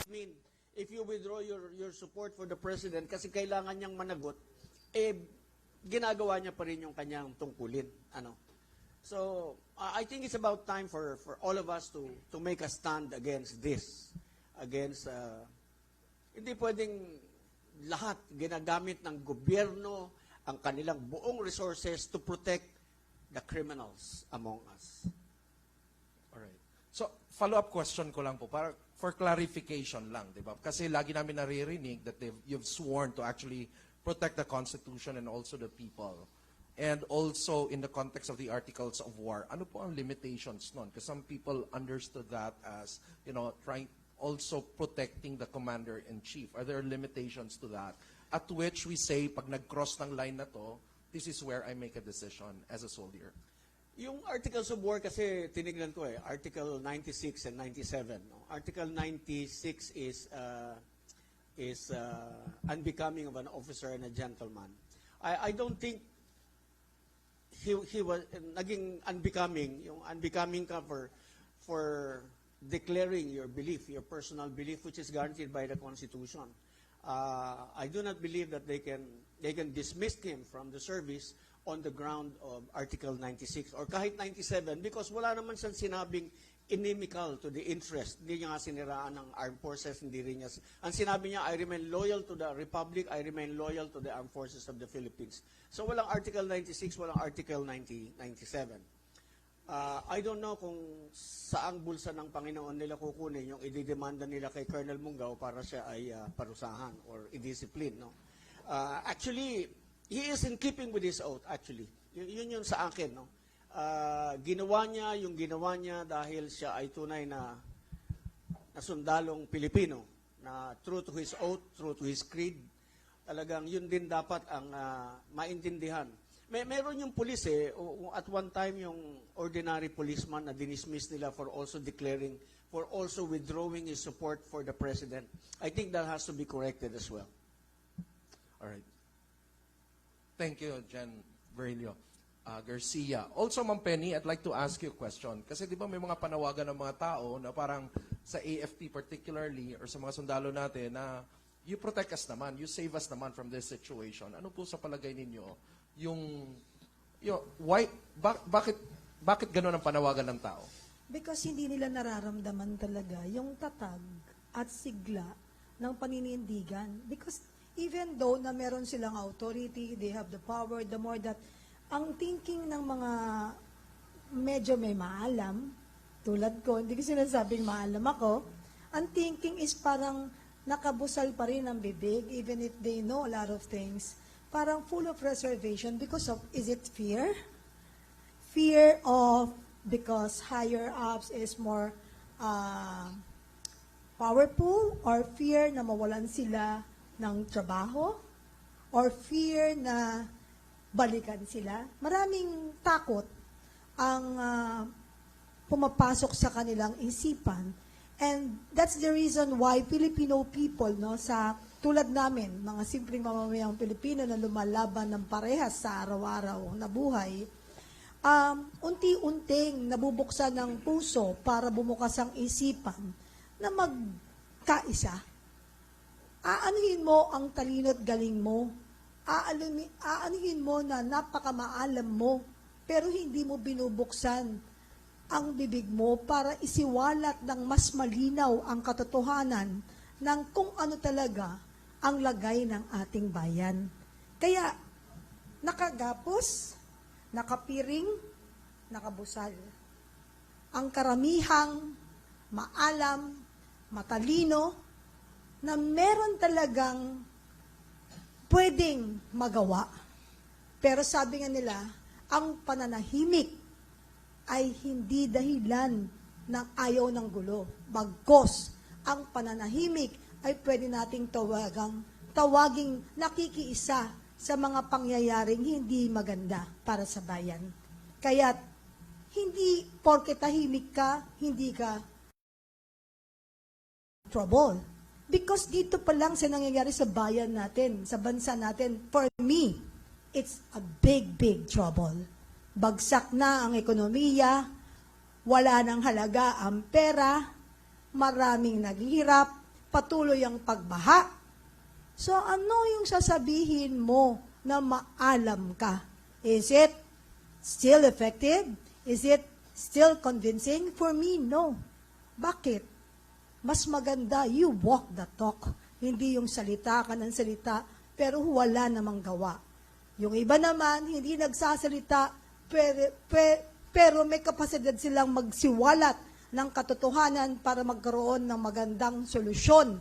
mean, if you withdraw your support for the president kasi kailangan niyang managot, eh, ginagawa niya pa rin yung kanyang tungkulin. Ano? So, I think it's about time for all of us to make a stand against this. Against, hindi pwedeng lahat ginagamit ng gobyerno ang kanilang buong resources to protect the criminals among us. Alright. So, follow-up question ko lang po, para for clarification lang, di ba? Kasi lagi namin naririnig that you've sworn to actually protect the Constitution and also the people. And also in the context of the Articles of War, ano po ang limitations nun? Because some people understood that as, trying also protecting the commander-in-chief. Are there limitations to that? At which we say, pag nag-cross ng line na to, this is where I make a decision as a soldier. Yung Articles of War kasi tinignan ko Article 96 and 97. No? Article 96 is unbecoming of an officer and a gentleman. I don't think he was naging unbecoming, yung unbecoming ka for declaring your belief, your personal belief, which is guaranteed by the Constitution. I do not believe that they can dismiss him from the service on the ground of Article 96 or kahit 97 because wala naman siyang sinabing inimical to the interest. Hindi niya nga siniraan ng armed forces, hindi rin niya. Ang sinabi niya, I remain loyal to the Republic, I remain loyal to the armed forces of the Philippines. So walang Article 96, walang Article 97. I don't know kung saang bulsa ng Panginoon nila kukunin yung ididemanda nila kay Colonel Mungao para siya ay parusahan or i-discipline. No? Actually, he is in keeping with his oath, actually. Yun sa akin. No? Ginawa niya dahil siya ay tunay na sundalong Pilipino, na true to his oath, true to his creed. Talagang yun din dapat ang maintindihan. Meron yung pulis at one time yung ordinary policeman na dinismiss nila for also withdrawing his support for the president. I think that has to be corrected as well. All right. Thank you, Jen Virilio. Garcia. Also, Ma'am Penny, I'd like to ask you a question. Kasi di ba may mga panawagan ng mga tao na parang sa AFP particularly or sa mga sundalo natin na you protect us naman, you save us naman from this situation. Ano po sa palagay ninyo? Bakit ganun ang panawagan ng tao? Because hindi nila nararamdaman talaga yung tatag at sigla ng paninindigan. Because even though na meron silang authority, they have the power, the more that ang thinking ng mga medyo may maalam, tulad ko, hindi ko sinasabing maalam ako, ang thinking is parang nakabusal pa rin ang bibig, even if they know a lot of things. Parang full of reservation because of, is it fear? Fear of, because higher ups is more powerful, or fear na mawalan sila ng trabaho, or fear na balikan sila. Maraming takot ang pumapasok sa kanilang isipan. And that's the reason why Filipino people, sa tulad namin, mga simpleng mamamayang Pilipino na lumalaban ng parehas sa araw-araw na buhay, unti-unting nabubuksan ng puso para bumukas ang isipan na magkaisa. Aanuhin mo ang talino't galing mo. Aanuhin mo na napakamaalam mo, pero hindi mo binubuksan ang bibig mo para isiwalat ng mas malinaw ang katotohanan ng kung ano talaga ang lagay ng ating bayan. Kaya, nakagapos, nakapiring, nakabusal. Ang karamihang maalam, matalino, na meron talagang pwedeng magawa. Pero sabi nga nila, ang pananahimik ay hindi dahilan ng ayaw ng gulo. Bagkos, ang pananahimik ay pwede nating tawaging nakikiisa sa mga pangyayaring hindi maganda para sa bayan. Kaya, hindi porke tahimik ka, hindi ka trouble. Because dito pa lang sa nangyayari sa bayan natin, sa bansa natin, for me, it's a big, big trouble. Bagsak na ang ekonomiya, wala nang halaga ang pera, maraming naghihirap, patuloy ang pagbaha. So ano yung sasabihin mo na maalam ka? Is it still effective? Is it still convincing? For me, no. Bakit? Mas maganda you walk the talk. Hindi yung salita ka ng salita, pero wala namang gawa. Yung iba naman, hindi nagsasalita, pero may kapasidad silang magsiwalat ng katotohanan para magkaroon ng magandang solusyon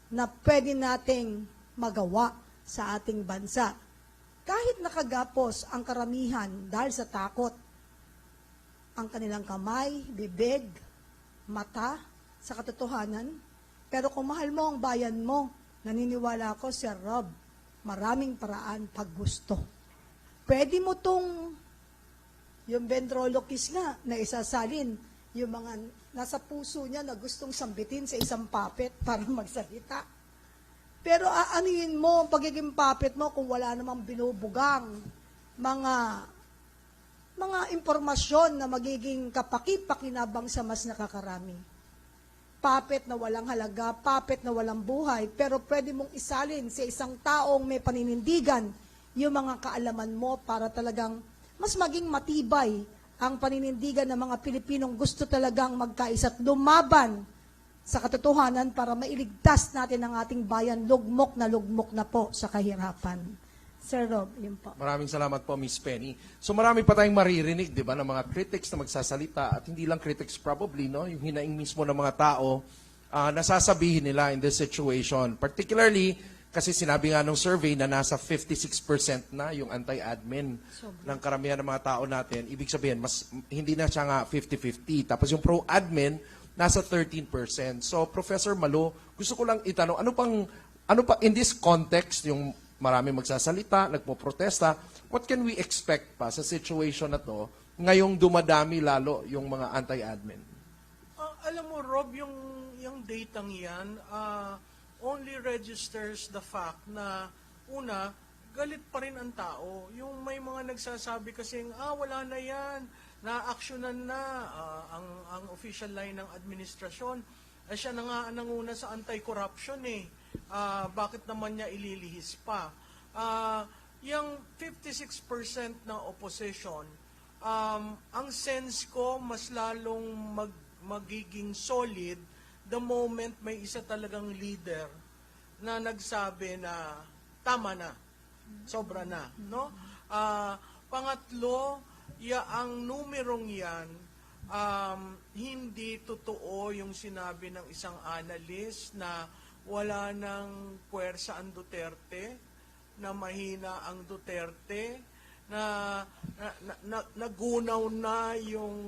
na pwede nating magawa sa ating bansa. Kahit nakagapos ang karamihan dahil sa takot, ang kanilang kamay, bibig, mata sa katotohanan. Pero kung mahal mo ang bayan mo, naniniwala ako, Sir Rob, maraming paraan pag gusto. Pwede mo tong, yung ventriloquist nga, na isasalin, yung mga nasa puso niya na gustong sambitin sa isang puppet para magsalita. Pero aanuhin mo, pagiging puppet mo kung wala namang binubugang mga impormasyon na magiging kapaki-pakinabang sa mas nakakarami. Puppet na walang halaga, puppet na walang buhay, pero pwede mong isalin sa isang taong may paninindigan yung mga kaalaman mo para talagang mas maging matibay ang paninindigan ng mga Pilipinong gusto talagang magkaisa at lumaban sa katotohanan para mailigtas natin ang ating bayan lugmok na po sa kahirapan. Sir Rob, yun po. Maraming salamat po, Miss Penny. So marami pa tayong maririnig, di ba, ng mga critics na magsasalita at hindi lang critics probably, no? Yung hinaing mismo ng mga tao nasasabihin nila in this situation. Particularly, kasi sinabi nga nung survey na nasa 56% na yung anti-admin ng karamihan ng mga tao natin. Ibig sabihin, hindi na siya nga 50-50. Tapos yung pro-admin, nasa 13%. So, Professor Malo, gusto ko lang itanong, ano pa in this context, yung marami magsasalita, nagpo-protesta, what can we expect pa sa situation na to ngayong dumadami lalo yung mga anti-admin? Alam mo, Rob, yung datang yan, only registers the fact na, una, galit pa rin ang tao. Yung may mga nagsasabi kasing, wala na yan, na-actionan na ang official line ng administrasyon. Siya na nga nanguna sa anti-corruption eh. Bakit naman niya ililihis pa? Yung 56% ng opposition, ang sense ko mas lalong magiging solid the moment may isa talagang leader na nagsabi na tama na, sobra na, no? Pangatlo, ang numerong yan, hindi totoo yung sinabi ng isang analyst na wala nang puwersa ang Duterte, na mahina ang Duterte, na nagunaw na yung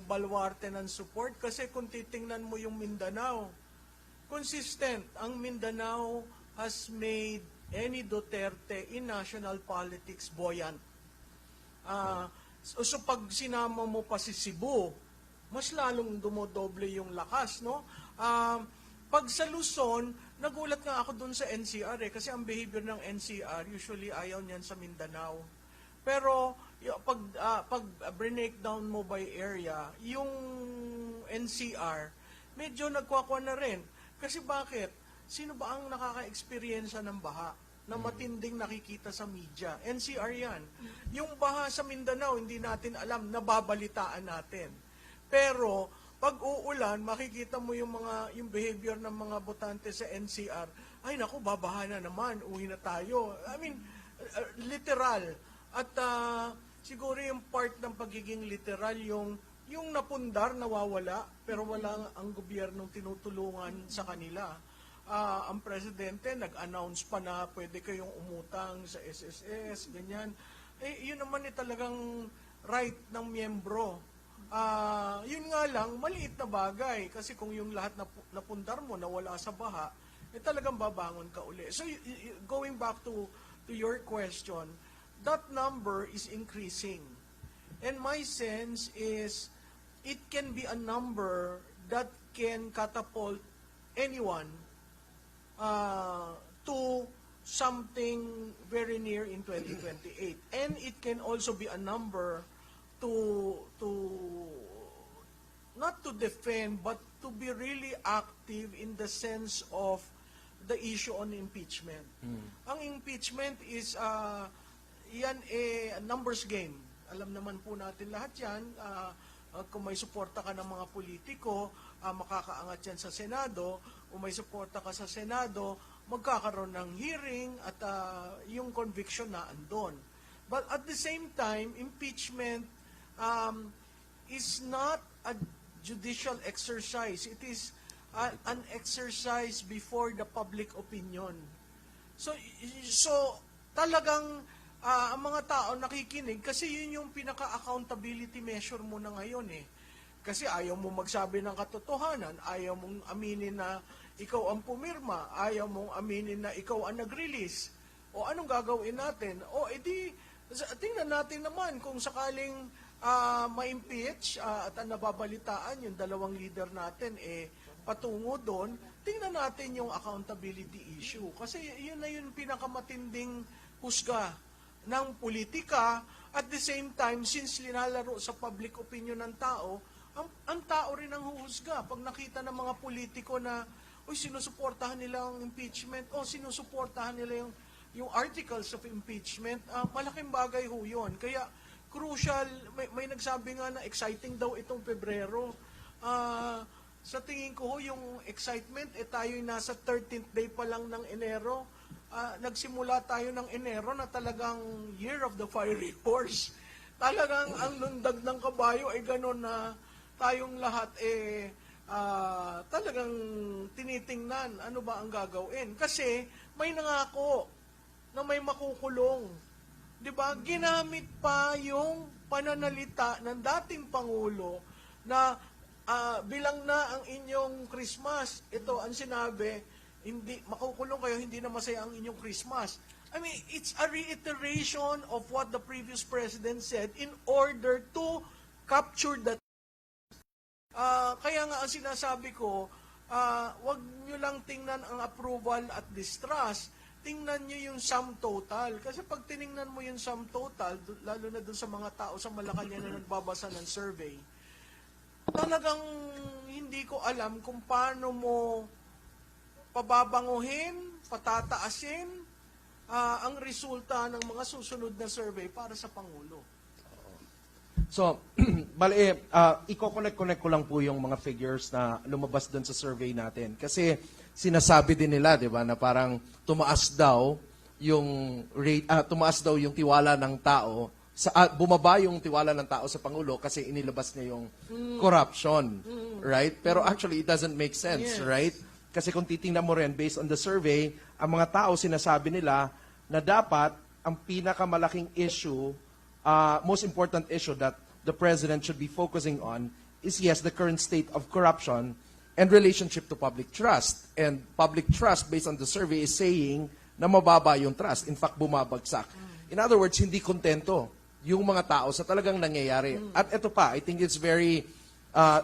baluarte ng support. Kasi kung titingnan mo yung Mindanao, consistent. Ang Mindanao has made any Duterte in national politics buoyant. So pag sinama mo pa si Cebu, mas lalong dumodoble yung lakas, no? Pag sa Luzon, nagulat nga ako dun sa NCR kasi ang behavior ng NCR, usually ayaw niyan sa Mindanao. Pero pag breakdown mo by area, yung NCR, medyo nagkwakwa na rin. Kasi bakit? Sino ba ang nakaka-experiensya ng baha na matinding nakikita sa media? NCR yan. Yung baha sa Mindanao, hindi natin alam, nababalitaan natin. Pero pag uulan, makikita mo yung behavior ng mga botante sa NCR. Ay naku, babaha na naman, uwi na tayo. I mean, literal. At siguro yung part ng pagiging literal, yung napundar, nawawala, pero wala ang gobyernong tinutulungan sa kanila. Ang presidente nag-announce pa na pwede kayong umutang sa SSS, ganyan. Yun naman talagang right ng miyembro. Yun nga lang, maliit na bagay. Kasi kung yung lahat na pundar mo nawala sa baha, talagang babangon ka uli. So, going back to your question, that number is increasing. And my sense is, it can be a number that can catapult anyone to something very near in 2028. And it can also be a number to not to defend, but to be really active in the sense of the issue on impeachment. Ang impeachment is, yan numbers game. Alam naman po natin lahat yan. Kung may suporta ka ng mga politiko, makakaangat yan sa Senado. Kung may suporta ka sa Senado, magkakaroon ng hearing at yung conviction na andon. But at the same time, impeachment is not a judicial exercise. It is an exercise before the public opinion. So talagang ang mga tao nakikinig kasi yun yung pinaka-accountability measure mo na ngayon eh. Kasi ayaw mo magsabi ng katotohanan, ayaw mong aminin na ikaw ang pumirma, ayaw mong aminin na ikaw ang nag-release. O anong gagawin natin? O edi, tingnan natin naman kung sakaling ma-impeach at ang nababalitaan, yung dalawang leader natin patungo doon, tingnan natin yung accountability issue. Kasi yun na yung pinakamatinding husga ng politika. At the same time, since linalaro sa public opinion ng tao, ang tao rin ang huhusga. Pag nakita ng mga politiko na, sinusuportahan nila ang impeachment, sinusuportahan nila yung articles of impeachment, malaking bagay ho yun. Kaya, crucial, may nagsabi nga na exciting daw itong Pebrero. Sa tingin ko ho, yung excitement, tayo'y nasa 13th day pa lang ng Enero. Nagsimula tayo ng Enero na talagang year of the fiery horse. Talagang ang lundag ng kabayo ay gano'n na tayong lahat talagang tinitingnan ano ba ang gagawin. Kasi may nangako na may makukulong. 'Di ba? Ginamit pa yung pananalita ng dating Pangulo na bilang na ang inyong Christmas. Ito ang sinabi, hindi makukulong kayo, hindi na masaya ang inyong Christmas. I mean, it's a reiteration of what the previous president said in order to capture that. Kaya nga ang sinasabi ko, wag nyo lang tingnan ang approval at distrust, tingnan nyo yung sum total. Kasi pag tiningnan mo yung sum total, lalo na dun sa mga tao sa Malacanang na nagbabasa ng survey, talagang hindi ko alam kung paano mo pababanguhin, patataasin ang resulta ng mga susunod na survey para sa Pangulo. So, i-connect ko lang po yung mga figures na lumabas doon sa survey natin. Kasi sinasabi din nila, 'di ba, na parang tumaas daw yung rate, tumaas daw yung tiwala ng tao bumaba yung tiwala ng tao sa Pangulo kasi inilabas niya yung corruption, right? Pero actually it doesn't make sense, right? Kasi kung titingnan mo rin based on the survey, ang mga tao sinasabi nila na dapat ang pinakamalaking issue, most important issue that the president should be focusing on is, yes, the current state of corruption and relationship to public trust. And public trust, based on the survey, is saying na mababa yung trust. In fact, bumabagsak. In other words, hindi kontento yung mga tao sa talagang nangyayari. At ito pa, I think it's very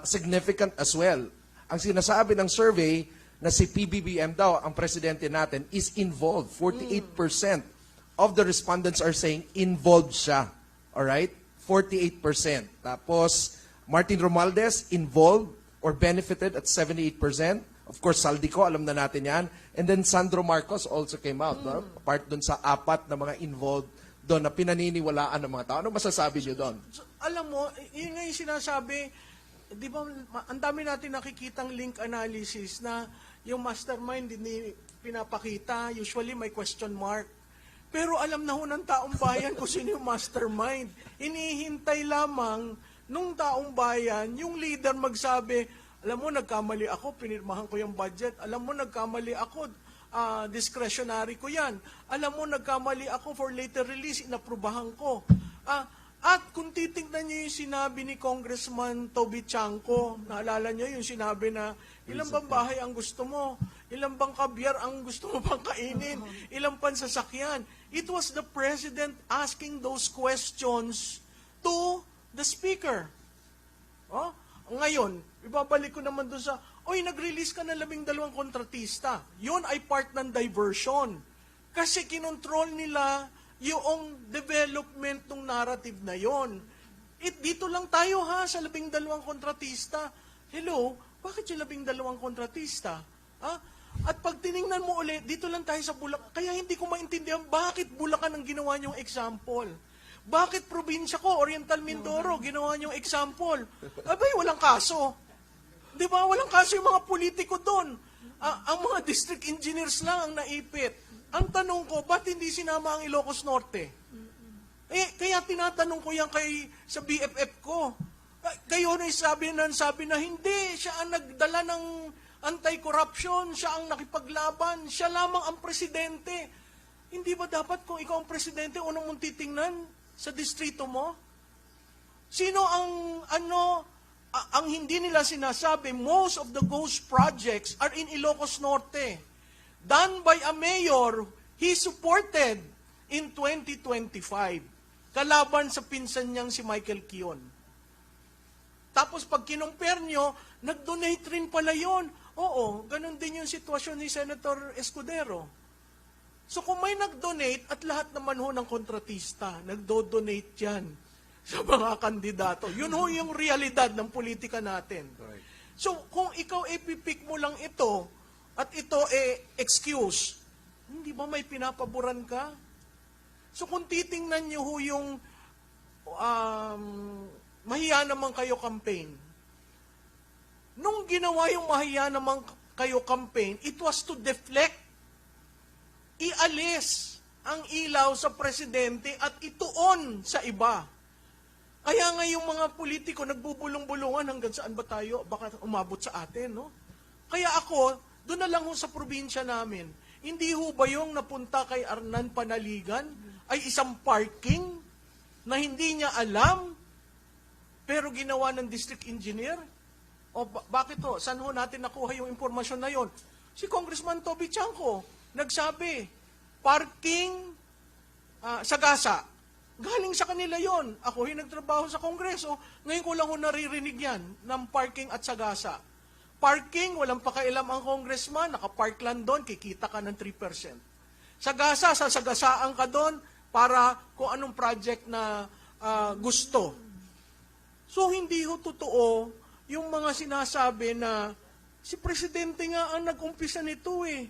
significant as well. Ang sinasabi ng survey na si PBBM daw, ang presidente natin, is involved. 48% of the respondents are saying involved siya. Alright? 48%. Tapos, Martin Romualdez, involved or benefited at 78%. Of course, Saldico, alam na natin yan. And then Sandro Marcos also came out. No? Part dun sa apat na mga involved doon na pinaniniwalaan ng mga tao. Ano masasabi niyo doon? So, alam mo, yun nga yung sinasabi, di ba, ang dami natin nakikitang link analysis na yung mastermind hindi pinapakita, usually may question mark. Pero alam na ho ng taong bayan kung sino yung mastermind. Hinihintay lamang nung taong bayan, yung leader magsabi, alam mo, nagkamali ako, pinirmahan ko yung budget. Alam mo, nagkamali ako, discretionary ko yan. Alam mo, nagkamali ako for later release, inaprubahan ko. At kung titignan niyo yung sinabi ni Congressman Toby Chanco, naalala niyo yung sinabi na, ilang bang bahay ang gusto mo? Ilang bang kabyar ang gusto mo bang kainin? Ilang pansasakyan? It was the President asking those questions to the Speaker. Ngayon, ibabalik ko naman doon sa, nag-release ka ng 12 kontratista. Yun ay part ng diversion. Kasi kinontrol nila yung development ng narrative na yon. Dito lang tayo sa 12 kontratista. Hello, bakit yung 12 kontratista? Ha? At pag tiningnan mo ulit, dito lang tayo sa Bulacan. Kaya hindi ko maintindihan bakit Bulacan ang ginawa niyong example. Bakit probinsya ko, Oriental Mindoro, ginawa niyong example? Abay, walang kaso. Di ba? Walang kaso yung mga politiko doon. Ang mga district engineers lang ang naipit. Ang tanong ko, ba't hindi sinama ang Ilocos Norte? Kaya tinatanong ko yan sa BFF ko. Kayo na sabi na hindi, siya ang nagdala ng anti-corruption, siya ang nakipaglaban, siya lamang ang presidente. Hindi ba dapat kung ikaw ang presidente, unang mong titingnan sa distrito mo? Sino ang hindi nila sinasabi, most of the ghost projects are in Ilocos Norte. Done by a mayor he supported in 2025. Kalaban sa pinsan niyang si Michael Kion. Tapos pag kinumpare nyo, nag-donate rin pala yun. Oo, ganun din yung sitwasyon ni Senator Escudero. So kung may nag-donate at lahat naman ho ng kontratista, nagdo-donate yan sa mga kandidato. Yun ho yung realidad ng politika natin. Right. So kung ikaw ipipick mo lang ito at ito excuse, hindi ba may pinapaboran ka? So kung titingnan nyo ho yung mahiya naman kayo campaign, nung ginawa yung mahiya naman kayo campaign, it was to deflect, ialis ang ilaw sa presidente at ituon sa iba. Kaya nga yung mga politiko nagbubulong-bulungan hanggang saan ba tayo, baka umabot sa atin, no? Kaya ako, doon na lang ho sa probinsya namin, hindi ho ba yung napunta kay Arnan Panaligan ay isang parking na hindi niya alam, pero ginawa ng district engineer? O bakit ho? Saan ho natin nakuha yung impormasyon na yon? Si Congressman Toby Chanco, nagsabi, parking Sagasa. Galing sa kanila yon. Ako nagtrabaho sa Kongreso, ngayon ko lang ho naririnig yan ng parking at Sagasa. Parking, walang pakialam ang congressman, nakapark lang doon, kikita ka ng 3%. Sagasa, sasagasaan ka doon para kung anong project na gusto. So hindi ho totoo yung mga sinasabi na si Presidente nga ang nag-umpisa nito eh.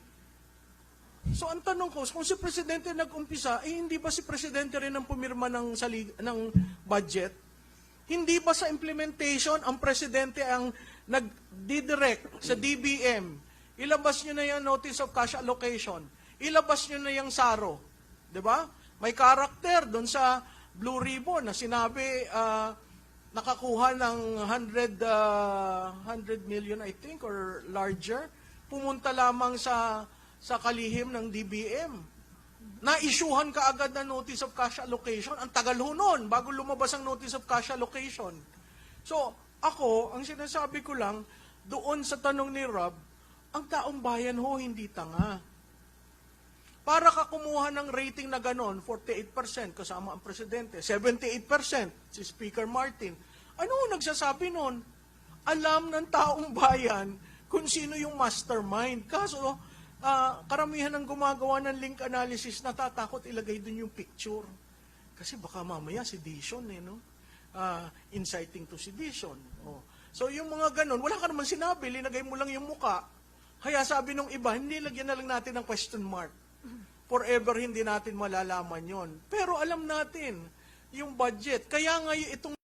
So ang tanong ko, kung si Presidente nag-umpisa, hindi ba si Presidente rin ang pumirma ng budget? Hindi ba sa implementation ang Presidente ang nag-direct sa DBM? Ilabas nyo na yung Notice of Cash Allocation. Ilabas nyo na yung SARO. Diba? May karakter doon sa Blue Ribbon na sinabi nakakuha ng 100 million, I think, or larger, pumunta lamang sa kalihim ng DBM. Na-issuehan ka agad na Notice of Cash Allocation. Ang tagal ho nun, bago lumabas ang Notice of Cash Allocation. So, ako, ang sinasabi ko lang, doon sa tanong ni Rob, ang taong bayan ho, hindi tanga. Para ka kumuha ng rating na ganon, 48% kasama ang presidente, 78% si Speaker Martin. Ano nagsasabi nun? Alam ng taong bayan kung sino yung mastermind. Kaso, karamihan ng gumagawa ng link analysis, natatakot ilagay dun yung picture. Kasi baka mamaya sedition, no? Inciting to sedition. Oh. So yung mga ganon, wala ka naman sinabi, linagay mo lang yung muka. Kaya sabi nung iba, hindi lagyan na lang natin ng question mark. Forever hindi natin malalaman yon. Pero alam natin yung budget. Kaya nga itong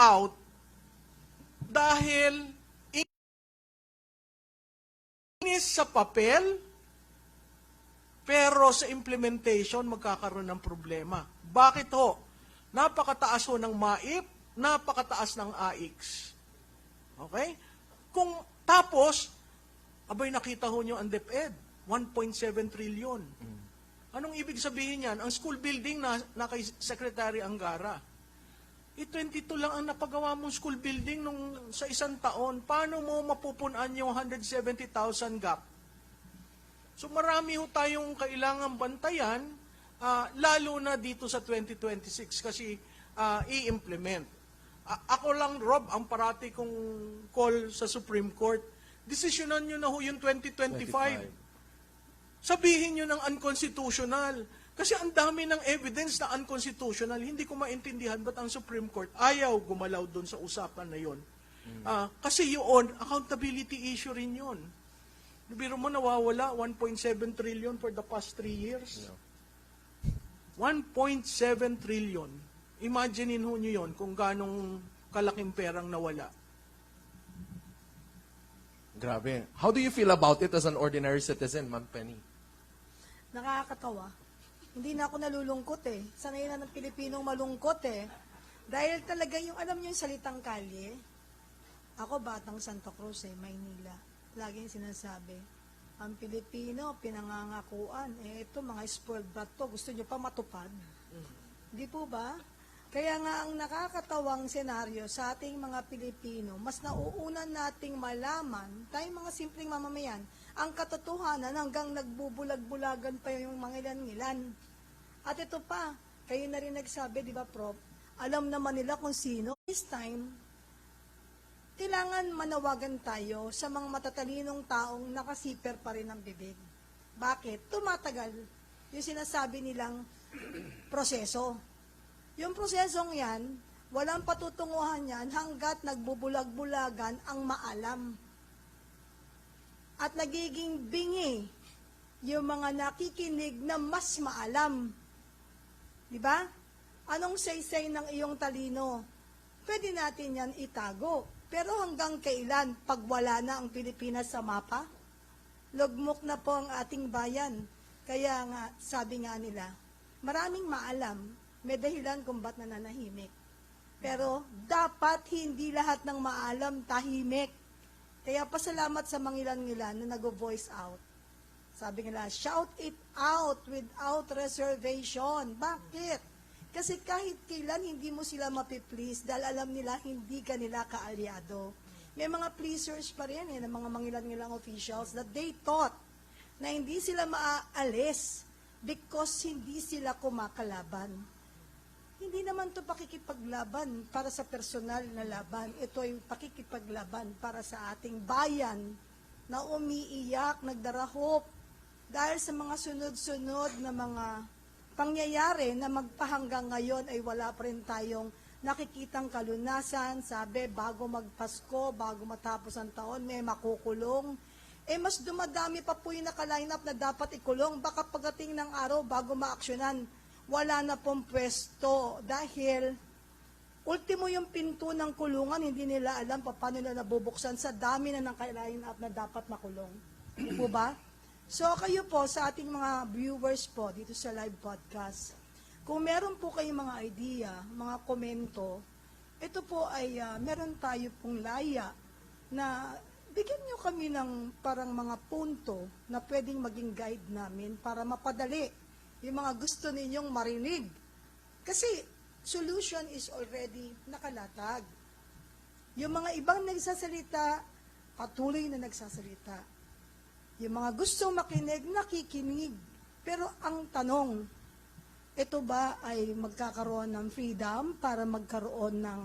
out dahil inis sa papel, pero sa implementation magkakaroon ng problema. Bakit ho? Napakataas ho ng MAIP, napakataas ng AIX. Okay? Tapos, abay nakita ho nyo ang DepEd, 1.7 trillion. Anong ibig sabihin yan? Ang school building na kay Secretary Angara. 22 lang ang napagawa mong school building sa isang taon. Paano mo mapupunan yung 170,000 gap? So marami ho tayong kailangang bantayan, lalo na dito sa 2026 kasi i-implement. Ako lang, Rob, ang parati kong call sa Supreme Court, desisyonan nyo na ho yung 2025. Sabihin nyo ng unconstitutional. Kasi ang dami ng evidence na unconstitutional, hindi ko maintindihan ba't ang Supreme Court ayaw gumalaw doon sa usapan na yon. Kasi yun, accountability issue rin yun. Biro mo nawawala, 1.7 trillion for the past 3 years. 1.7 trillion. Imaginein ho nyo yun kung ganong kalaking perang nawala. Grabe. How do you feel about it as an ordinary citizen, Ma'am Penny? Nakakatawa. Hindi na ako nalulungkot eh. Sanay na ng Pilipinong malungkot eh. Dahil talaga yung, alam niyo yung salitang kalye, ako batang Santa Cruz eh, Maynila. Laging sinasabi, ang Pilipino, pinangangakuan. Eh, ito mga spoiled brat to, gusto niyo pa matupad? Di po ba? Kaya nga ang nakakatawang senaryo sa ating mga Pilipino, mas nauunan nating malaman, tayong mga simpleng mamamayan, ang katotohanan hanggang nagbubulag-bulagan pa yung mga ilan-ilan. At ito pa, kayo na rin nagsabi, di ba, Prof? Alam naman nila kung sino. This time, kailangan manawagan tayo sa mga matatalinong taong nakasiper pa rin ang bibig. Bakit? Tumatagal yung sinasabi nilang proseso. Yung prosesong yan, walang patutunguhan yan hanggat nagbubulag-bulagan ang maalam. At nagiging bingi yung mga nakikinig na mas maalam. Di ba? Anong saysay ng iyong talino? Pwede natin yan itago. Pero hanggang kailan pag wala na ang Pilipinas sa mapa? Lugmok na po ang ating bayan. Kaya nga, sabi nga nila, maraming maalam, may dahilan kung ba't nananahimik. Pero dapat hindi lahat ng maalam tahimik. Kaya pasalamat sa mangilan-ngilan na nag-voice out. Sabi nila, shout it out without reservation. Bakit? Kasi kahit kailan hindi mo sila mapiplease dahil alam nila hindi ka nila kaalyado. May mga pleasers pa rin ng mga mangilan-ngilang officials that they thought na hindi sila maaalis because hindi sila kumakalaban. Hindi naman to pakikipaglaban para sa personal na laban. Ito ay pakikipaglaban para sa ating bayan na umiiyak, nagdarahop dahil sa mga sunod-sunod na mga pangyayari na magpahanggang ngayon ay wala pa rin tayong nakikitang kalunasan. Sabi, bago magpasko, bago matapos ang taon, may makukulong. Eh, mas dumadami pa po yung naka-line up na dapat ikulong. Baka pagdating ng araw, bago maaksyonan, wala na pong pwesto dahil ultimo yung pinto ng kulungan, hindi nila alam paano nila nabubuksan sa dami na ng line up na dapat makulong. Hindi po ba? So kayo po sa ating mga viewers po dito sa live podcast, kung meron po kayong mga idea, mga komento, ito po ay meron tayo pong laya na bigyan nyo kami ng parang mga punto na pwedeng maging guide namin para mapadali yung mga gusto ninyong marinig. Kasi solution is already nakalatag. Yung mga ibang nagsasalita, patuloy na nagsasalita. Yung mga gustong makinig, nakikinig. Pero ang tanong, ito ba ay magkakaroon ng freedom para magkaroon ng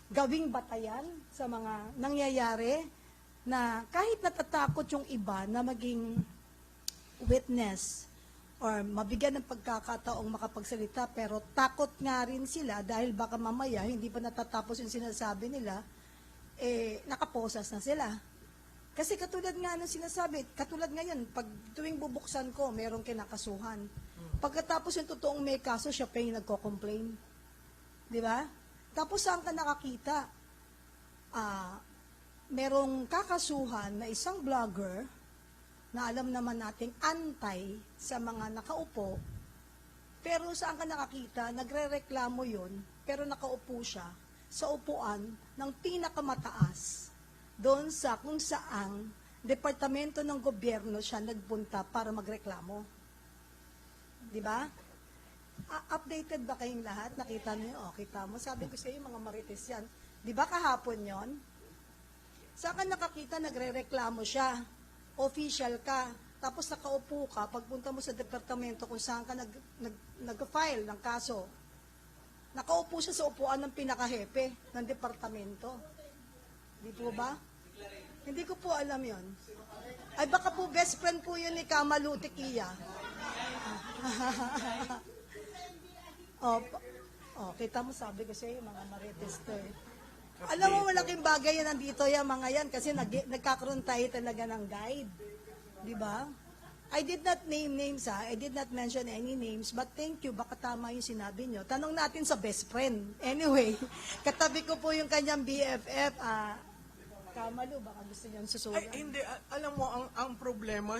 gawing batayan sa mga nangyayari na kahit natatakot yung iba na maging witness or mabigyan ng pagkakataong makapagsalita pero takot nga rin sila dahil baka mamaya hindi pa natatapos yung sinasabi nila, eh nakaposas na sila. Kasi katulad nga ng sinasabi, katulad ngayon, pag tuwing bubuksan ko, merong kinakasuhan. Pagkatapos yung totoong may kaso, siya pa yung nagko-complain. Di ba? Tapos saan ka nakakita? Merong kakasuhan na isang vlogger na alam naman nating antay sa mga nakaupo, pero saan ka nakakita, nagre-reklamo yun, pero nakaupo siya sa upuan ng pinakamataas, doon sa kung saang departamento ng gobyerno siya nagpunta para magreklamo. Di ba? Updated ba kayong lahat? Nakita niyo? O, kita mo. Sabi ko sa iyo, mga marites yan. Di ba kahapon yon? Saan ka nakakita, nagre-reklamo siya? Official ka, tapos nakaupo ka, pagpunta mo sa departamento kung saan ka nag-file ng kaso, nakaupo siya sa upuan ng pinakahepe ng departamento. Di po ba? Hindi ko po alam yon. Ay baka po best friend po yun ni Kamalu Tequila. Kita mo, sabi ko sa'yo, mga marites to eh. Alam mo, malaking bagay yan nandito yung mga yan kasi nagkakaroon tayo talaga ng guide. Di ba? I did not name names I did not mention any names, but thank you, baka tama yung sinabi nyo. Tanong natin sa best friend. Anyway, katabi ko po yung kanyang BFF, Kamalu, baka gusto niyo susulat. Ay, hindi. Alam mo, ang problema,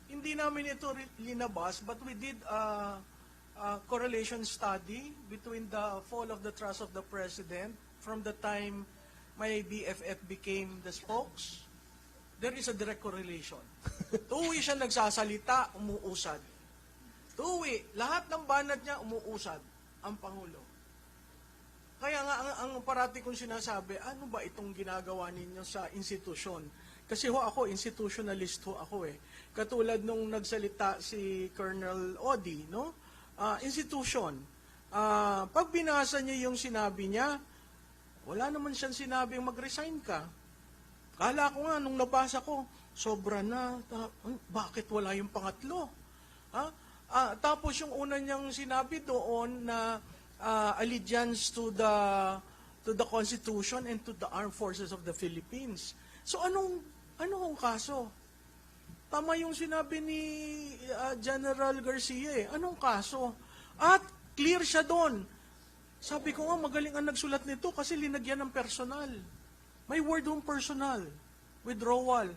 hindi namin ito linabas, but we did a correlation study between the fall of the trust of the President from the time my BFF became the spokes. There is a direct correlation. Tuwi siya nagsasalita, umuusad. Tuwi, lahat ng banat niya, umuusad ang Pangulo. Kaya nga, ang parati kong sinasabi, ano ba itong ginagawa ninyo sa institusyon? Kasi ako, institutionalist ako eh. Katulad nung nagsalita si Colonel Odi, no? Institution. Pag binasa niya yung sinabi niya, wala naman siyang sinabing mag-resign ka. Kala ko nga, nung nabasa ko, sobra na, bakit wala yung pangatlo? Tapos yung una niyang sinabi doon na allegiance to the Constitution and to the Armed Forces of the Philippines. So anong kaso? Tama yung sinabi ni General Garcia eh. Anong kaso? At clear siya doon. Sabi ko nga, magaling ang nagsulat nito kasi linagyan ng personal. May word hong personal. Withdrawal.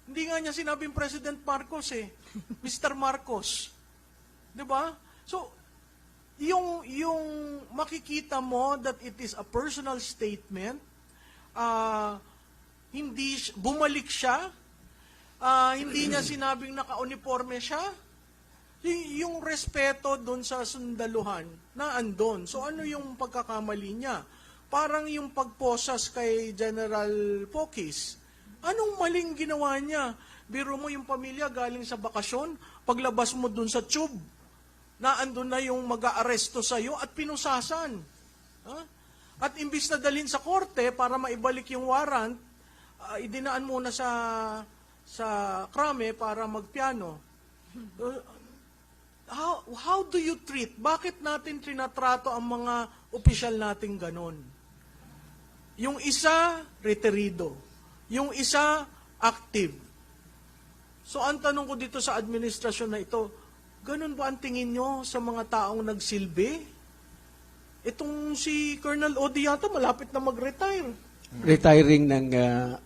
Hindi nga niya sinabing President Marcos eh. Mr. Marcos. Diba? So, yung makikita mo that it is a personal statement, bumalik siya, hindi niya sinabing naka-uniforme siya, yung respeto doon sa sundaluhan na andon. So ano yung pagkakamali niya? Parang yung pagposas kay General Pokis. Anong maling ginawa niya? Biro mo yung pamilya galing sa bakasyon, paglabas mo doon sa tube, na andun na yung mag-aaresto sa'yo at pinusasan. At imbis na dalhin sa korte para maibalik yung warrant, idinaan muna sa krame para magpiano. How do you treat? Bakit natin trinatrato ang mga opisyal nating ganon? Yung isa, reterido. Yung isa, active. So ang tanong ko dito sa administrasyon na ito, ganun ba ang tingin nyo sa mga taong nagsilbi? Itong si Colonel Odi yata malapit na mag-retire. Retiring ng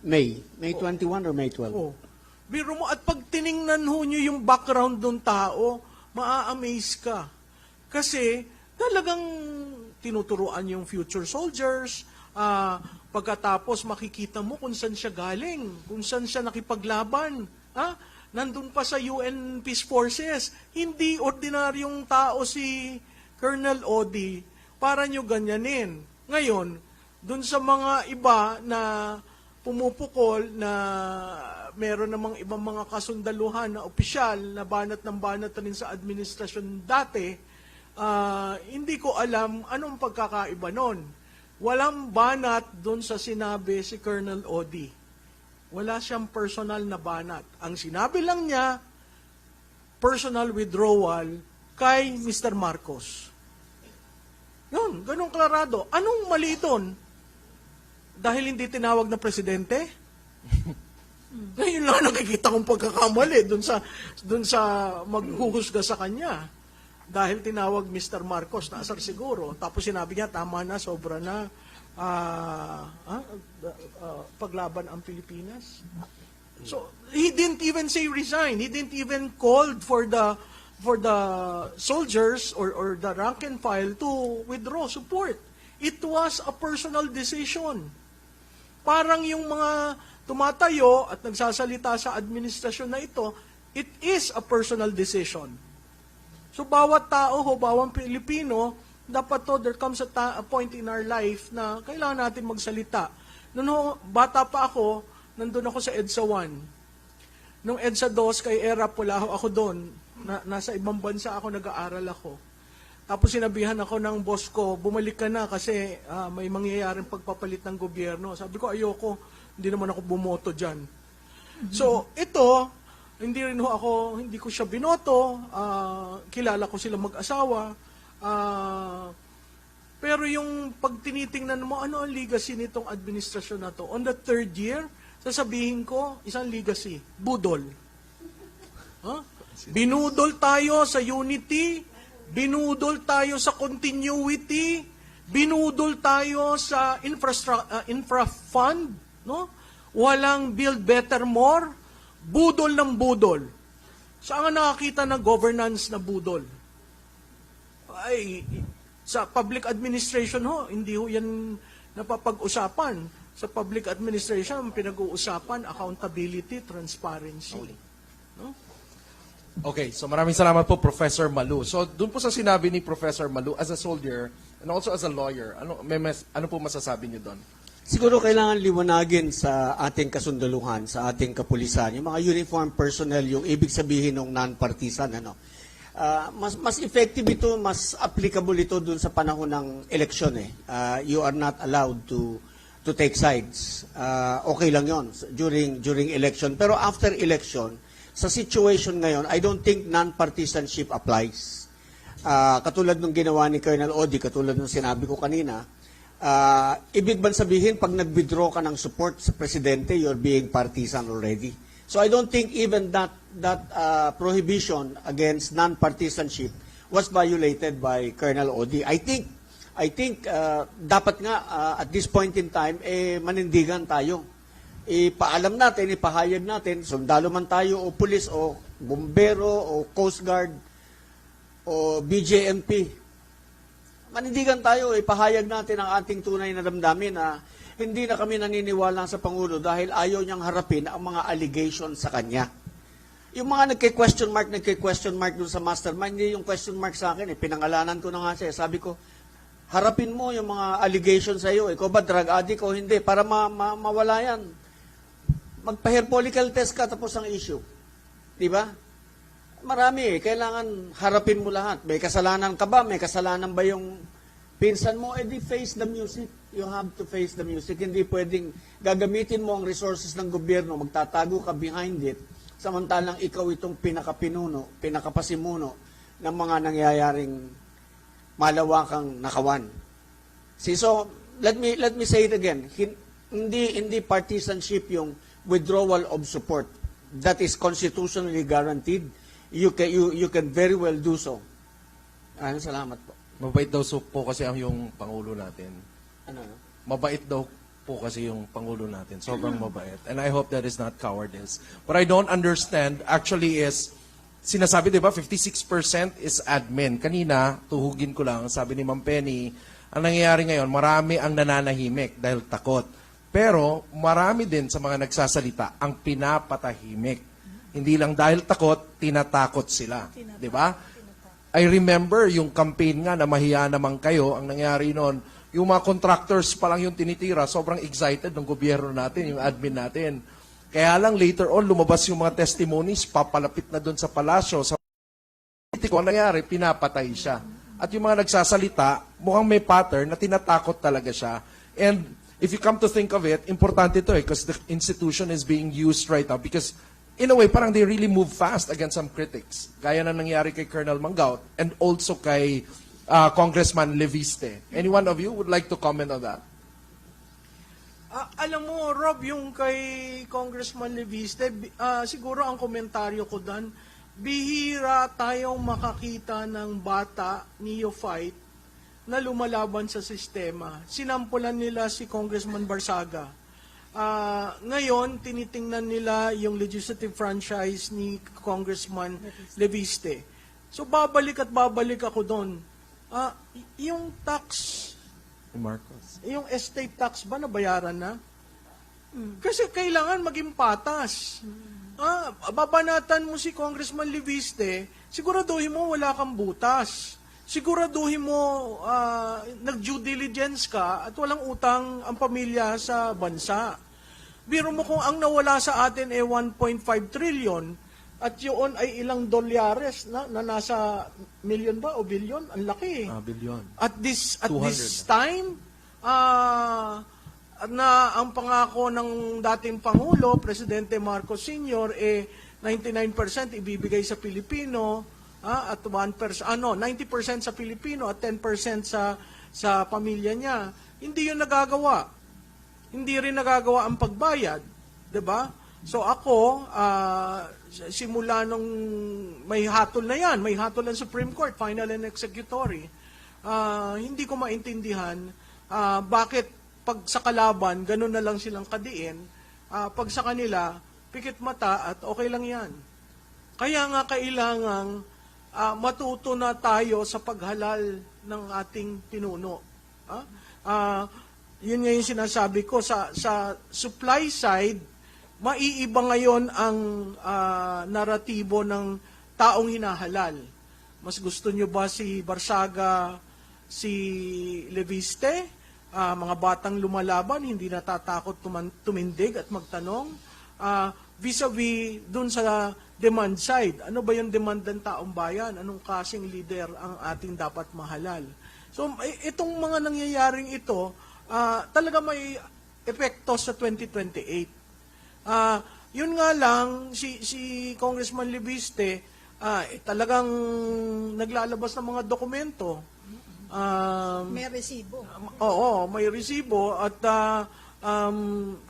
May 21 or May 12? Oh. Biro mo, at pag tiningnan ho nyo yung background ng tao, maa-amaze ka. Kasi talagang tinuturuan yung future soldiers, pagkatapos makikita mo kung saan siya galing, kung saan siya nakipaglaban. Nandun pa sa UN Peace Forces. Hindi ordinaryong tao si Colonel Odi para nyo ganyanin. Ngayon, dun sa mga iba na pumupukol na meron namang ibang mga kasundaluhan na opisyal na banat ng banat rin sa administrasyon dati, hindi ko alam anong pagkakaiba nun. Walang banat dun sa sinabi si Colonel Odi. Wala siyang personal na banat. Ang sinabi lang niya, personal withdrawal kay Mr. Marcos. Yun, ganun klarado. Anong mali doon? Dahil hindi tinawag na presidente? Ngayon lang nakikita kong pagkakamali dun sa maghuhusga sa kanya. Dahil tinawag Mr. Marcos, naasar siguro. Tapos sinabi niya, tama na, sobra na, paglaban ang Pilipinas. So, he didn't even say resign. He didn't even call for the soldiers or the rank and file to withdraw support. It was a personal decision. Parang yung mga tumatayo at nagsasalita sa administrasyon na ito, it is a personal decision. So bawat tao ho, bawat Pilipino, dapat there comes a point in our life na kailangan natin magsalita. Noon bata pa ako, nandun ako sa EDSA 1. Nung EDSA 2, kay ERAP, wala ako doon. Nasa ibang bansa ako, nag-aaral ako. Tapos sinabihan ako ng boss ko, bumalik ka na kasi may mangyayaring pagpapalit ng gobyerno. Sabi ko, ayoko, hindi naman ako bumoto dyan. So, ito, hindi ko siya binoto, kilala ko sila mag-asawa, pero yung pag tinitingnan mo, ano ang legacy nitong administrasyon na to? On the third year, sasabihin ko, isang legacy, budol. Huh? Binudol tayo sa unity, binudol tayo sa continuity, binudol tayo sa infra fund, no? Walang build better more, budol ng budol. Saan nga nakakita ng governance na budol? Ay, sa public administration ho, hindi ho yan napapag-usapan. Sa public administration, pinag-uusapan accountability, transparency. No? Okay, so maraming salamat po, Professor Malu. So, dun po sa sinabi ni Professor Malu, as a soldier and also as a lawyer, ano po masasabi niyo doon? Siguro kailangan liwanagin sa ating kasundaluhan, sa ating kapulisan, yung mga uniform personnel, yung ibig sabihin ng non-partisan, ano. Mas effective ito, mas applicable ito dun sa panahon ng eleksyon eh. You are not allowed to take sides. Okay lang yon during election. Pero after election, sa situation ngayon, I don't think non-partisanship applies. Katulad ng ginawa ni Colonel Odi, katulad ng sinabi ko kanina, ibig bang sabihin, pag nag-withdraw ka ng support sa presidente, you're being partisan already. So I don't think even that prohibition against non-partisanship was violated by Colonel Odi. I think dapat nga at this point in time manindigan tayo. Ipaalam natin, ipahayag natin, sundalo man tayo o pulis o bombero o Coast Guard o BJMP. Manindigan tayo, ipahayag natin ang ating tunay na damdamin na hindi na kami naniniwala sa Pangulo dahil ayaw niyang harapin ang mga allegations sa kanya. Yung mga nagke-question mark dun sa mastermind, hindi yung question mark sa akin. Pinangalanan ko na nga siya. Sabi ko, harapin mo yung mga allegations sa iyo. Ikaw ba drug addict o hindi? Para mawala yan. Magpa-hair follicle test ka tapos ang issue. Di ba? Marami eh. Kailangan harapin mo lahat. May kasalanan ka ba? May kasalanan ba yung pinsan mo? Eh di face the music. You have to face the music. Hindi pwedeng gagamitin mo ang resources ng gobyerno, magtatago ka behind it, samantalang ikaw itong pinakapasimuno ng mga nangyayaring malawakang nakawan. See, so let me say it again. Hindi partisanship yung withdrawal of support. That is constitutionally guaranteed. You can very well do so. Salamat po. Mabait daw po kasi ang yung Pangulo natin. Ano? Mabait daw po kasi yung Pangulo natin. Sobrang mabait. And I hope that is not cowardice. What I don't understand actually is, sinasabi, di ba, 56% is admin. Kanina, tuhugin ko lang, sabi ni Ma'am Penny, ang nangyayari ngayon, marami ang nananahimik dahil takot. Pero marami din sa mga nagsasalita ang pinapatahimik. Hindi lang dahil takot, tinatakot sila. Di ba? I remember yung campaign nga na mahiya naman kayo, ang nangyari noon, yung mga contractors pa lang yung tinitira, sobrang excited ng gobyerno natin, yung admin natin. Kaya lang later on, lumabas yung mga testimonies, papalapit na doon sa palasyo. Sa politiko, ang nangyari, pinapatay siya. At yung mga nagsasalita, mukhang may pattern na tinatakot talaga siya. And if you come to think of it, importante ito because the institution is being used right now because in a way, parang they really move fast against some critics. Gaya na nangyari kay Colonel Mangaut and also kay Congressman Leviste. Any one of you would like to comment on that? Alam mo, Rob, yung kay Congressman Leviste, siguro ang komentaryo ko doon, bihira tayong makakita ng bata, neophyte, na lumalaban sa sistema. Sinampulan nila si Congressman Barsaga. Ngayon, tinitingnan nila yung legislative franchise ni Congressman Leviste. So, babalik ako doon. Yung tax, Marcos. yung estate tax ba nabayaran na? Kasi kailangan maging patas. Babanatan mo si Congressman Leviste, siguraduhin mo wala kang butas. Siguraduhin mo nag-due diligence ka at walang utang ang pamilya sa bansa. Biro mo kung ang nawala sa atin 1.5 trillion at yun ay ilang dolyares na nasa million ba o billion? Ang laki. Billion. At this 200. time, na ang pangako ng dating Pangulo, Presidente Marcos Sr., 99% ibibigay sa Pilipino, at 1%, 90% sa Pilipino at 10% sa pamilya niya. Hindi yun nagagawa. Hindi rin nagagawa ang pagbayad, 'di ba? So ako, simula nung may hatol na yan, may hatol ng Supreme Court, final and executory, hindi ko maintindihan bakit pag sa kalaban, ganun na lang silang kadiin, pag sa kanila, pikit mata at okay lang yan. Kaya nga kailangang matuto na tayo sa paghalal ng ating pinuno. Yun nga yung sinasabi ko, sa supply side, maiiba ngayon ang naratibo ng taong hinahalal. Mas gusto nyo ba si Barsaga, si Leviste, mga batang lumalaban, hindi natatakot tumindig at magtanong? Vis-a-vis dun sa demand side, ano ba yung demand ng taong bayan? Anong kasing leader ang ating dapat mahalal? So, itong mga nangyayaring ito, talaga may epekto sa 2028. Yun nga lang, si Congressman Leviste, talagang naglalabas ng mga dokumento. May resibo. Oo, may resibo at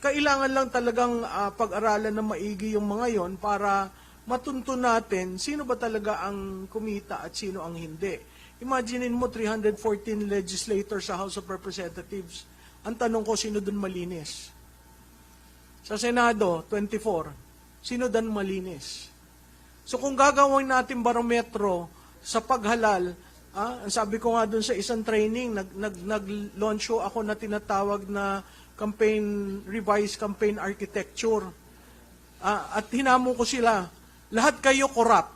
kailangan lang talagang pag-aralan na maigi yung mga yon para matunto natin sino ba talaga ang kumita at sino ang hindi. Imaginin mo 314 legislators sa House of Representatives. Ang tanong ko, sino dun malinis? Sa Senado, 24. Sino dun malinis? So kung gagawin natin barometro sa paghalal, sabi ko nga dun sa isang training, nag-launch ako na tinatawag na revised campaign architecture. At hinamo ko sila, lahat kayo corrupt.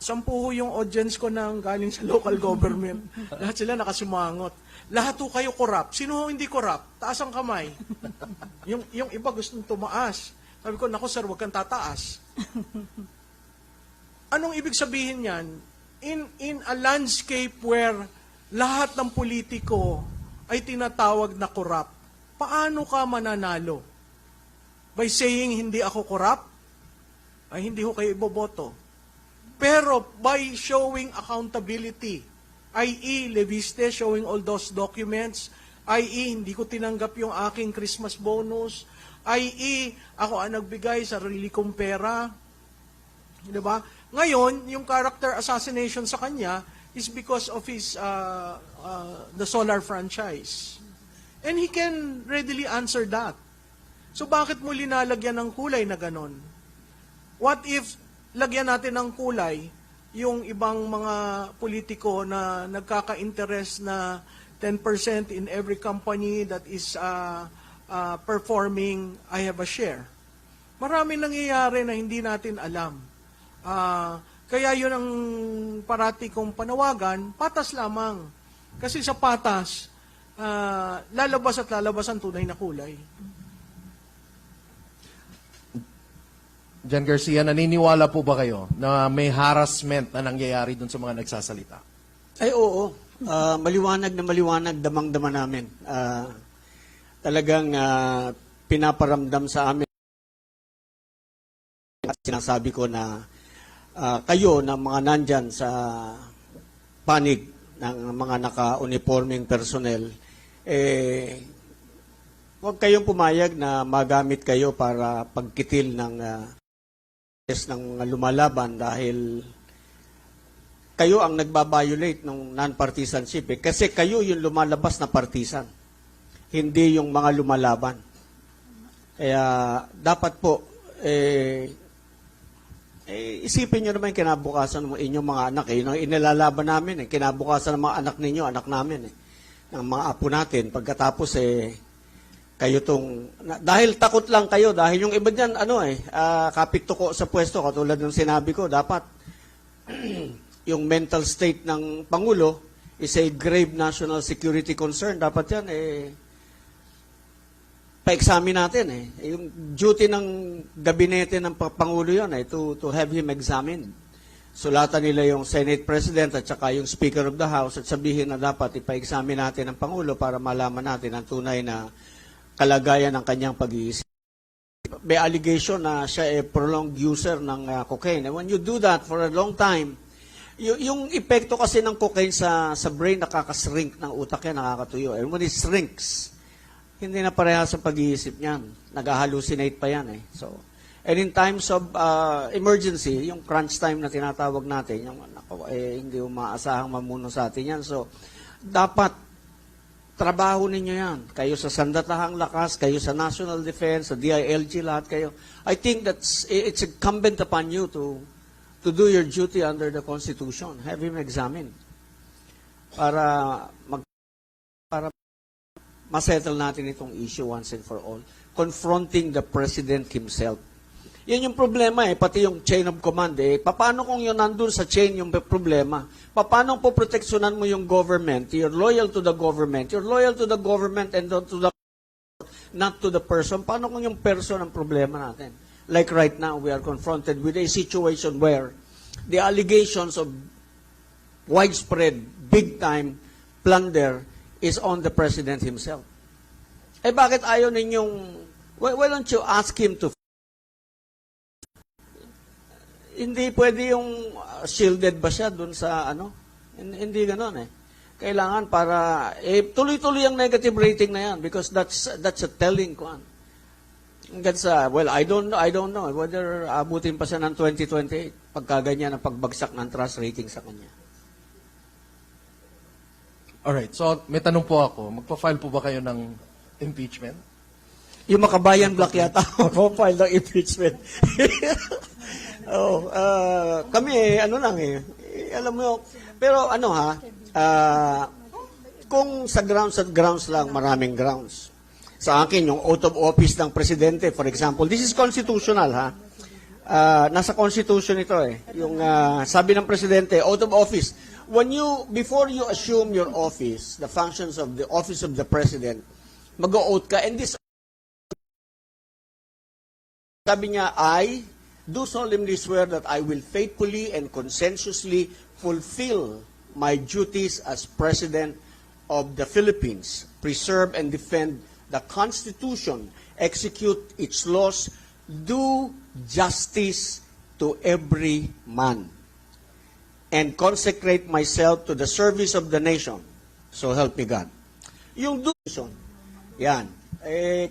10 yung audience ko nang galing sa local government. Lahat sila nakasumangot. Lahat ho kayo corrupt. Sino ho hindi corrupt? Taas ang kamay. Yung iba gustong tumaas. Sabi ko, naku sir, wag kang tataas. Anong ibig sabihin yan? In a landscape where lahat ng politiko ay tinatawag na corrupt, paano ka mananalo? By saying hindi ako corrupt? Ay hindi ho kayo iboboto. Pero by showing accountability, i.e. Leviste showing all those documents, i.e. hindi ko tinanggap yung aking Christmas bonus, i.e. ako ang nagbigay sarili kong pera. Diba? Ngayon, yung character assassination sa kanya is because of his the solar franchise. And he can readily answer that. So bakit mo linalagyan ng kulay na ganon? What if lagyan natin ng kulay yung ibang mga politiko na nagkaka-interest na 10% in every company that is performing, I have a share. Maraming nangyayari na hindi natin alam. Kaya yun ang parati kong panawagan, patas lamang. Kasi sa patas, lalabas at lalabas ang tunay na kulay. Jan Garcia, naniniwala po ba kayo na may harassment na nangyayari dun sa mga nagsasalita? Ay oo, maliwanag na maliwanag, damang-dama namin. Talagang pinaparamdam sa amin at sinasabi ko na kayo na mga nandyan sa panig ng mga naka-uniforming personnel, huwag kayong pumayag na magamit kayo para pagkitil ng lumalaban dahil kayo ang nagbabiolate ng non-partisanship. Kasi kayo yung lumalabas na partisan, hindi yung mga lumalaban. Kaya dapat po, isipin nyo naman yung kinabukasan ng inyong mga anak. Yun ang inilalaban namin. Kinabukasan ng mga anak ninyo, anak namin. Ng mga apo natin. Pagkatapos, kayo dahil takot lang kayo, dahil yung iba dyan, kapit tuko sa pwesto, katulad ng sinabi ko, dapat yung mental state ng Pangulo is a grave national security concern. Dapat yan, pa-examine natin Yung duty ng gabinete ng Pangulo yan to have him examined. Sulatan nila yung Senate President at saka yung Speaker of the House at sabihin na dapat ipa-examine natin ang Pangulo para malaman natin ang tunay na kalagayan ng kanyang pag-iisip. may allegation na siya ay prolonged user ng cocaine. And when you do that for a long time, yung epekto kasi ng cocaine sa brain, nakakashrink ng utak yan, nakakatuyo. And when it shrinks, hindi na pareha sa pag-iisip niyan. Nag-hallucinate pa yan eh. So, and in times of emergency, yung crunch time na tinatawag natin, yung hindi umaasahang mamuno sa atin yan. So, dapat trabaho ninyo yan. Kayo sa Sandatahang Lakas, kayo sa National Defense, sa DILG, lahat kayo. I think it's incumbent upon you to do your duty under the Constitution. Have him examined. Para masettle natin itong issue once and for all. Confronting the President himself. Yan yung problema pati yung chain of command Paano kung yun nandun sa chain yung problema? Paano po proteksyonan mo yung government? You're loyal to the government. You're loyal to the government and not to the person. Paano kung yung person ang problema natin? Like right now, we are confronted with a situation where the allegations of widespread, big-time plunder is on the President himself. Bakit ayaw ninyong, why don't you ask him to hindi pwede yung shielded ba siya dun sa Hindi ganoon Kailangan para tuloy-tuloy ang negative rating na yan because that's a telling kwan. Hanggang sa I don't know whether abutin pa siya ng 2028 pagka ganyan ang pagbagsak ng trust rating sa kanya. Alright, so may tanong po ako. Magpa-file po ba kayo ng impeachment? Yung Makabayan Black yata file ng impeachment. Kami alam mo, pero kung sa grounds lang, maraming grounds. Sa akin, yung out of office ng presidente, for example, this is constitutional, nasa constitution ito Yung sabi ng presidente, out of office, before you assume your office, the functions of the office of the president, mag-o-oath ka, and this, sabi niya, I do solemnly swear that I will faithfully and conscientiously fulfill my duties as President of the Philippines, preserve and defend the Constitution, execute its laws, do justice to every man, and consecrate myself to the service of the nation. So help me God. Yung duty, yan.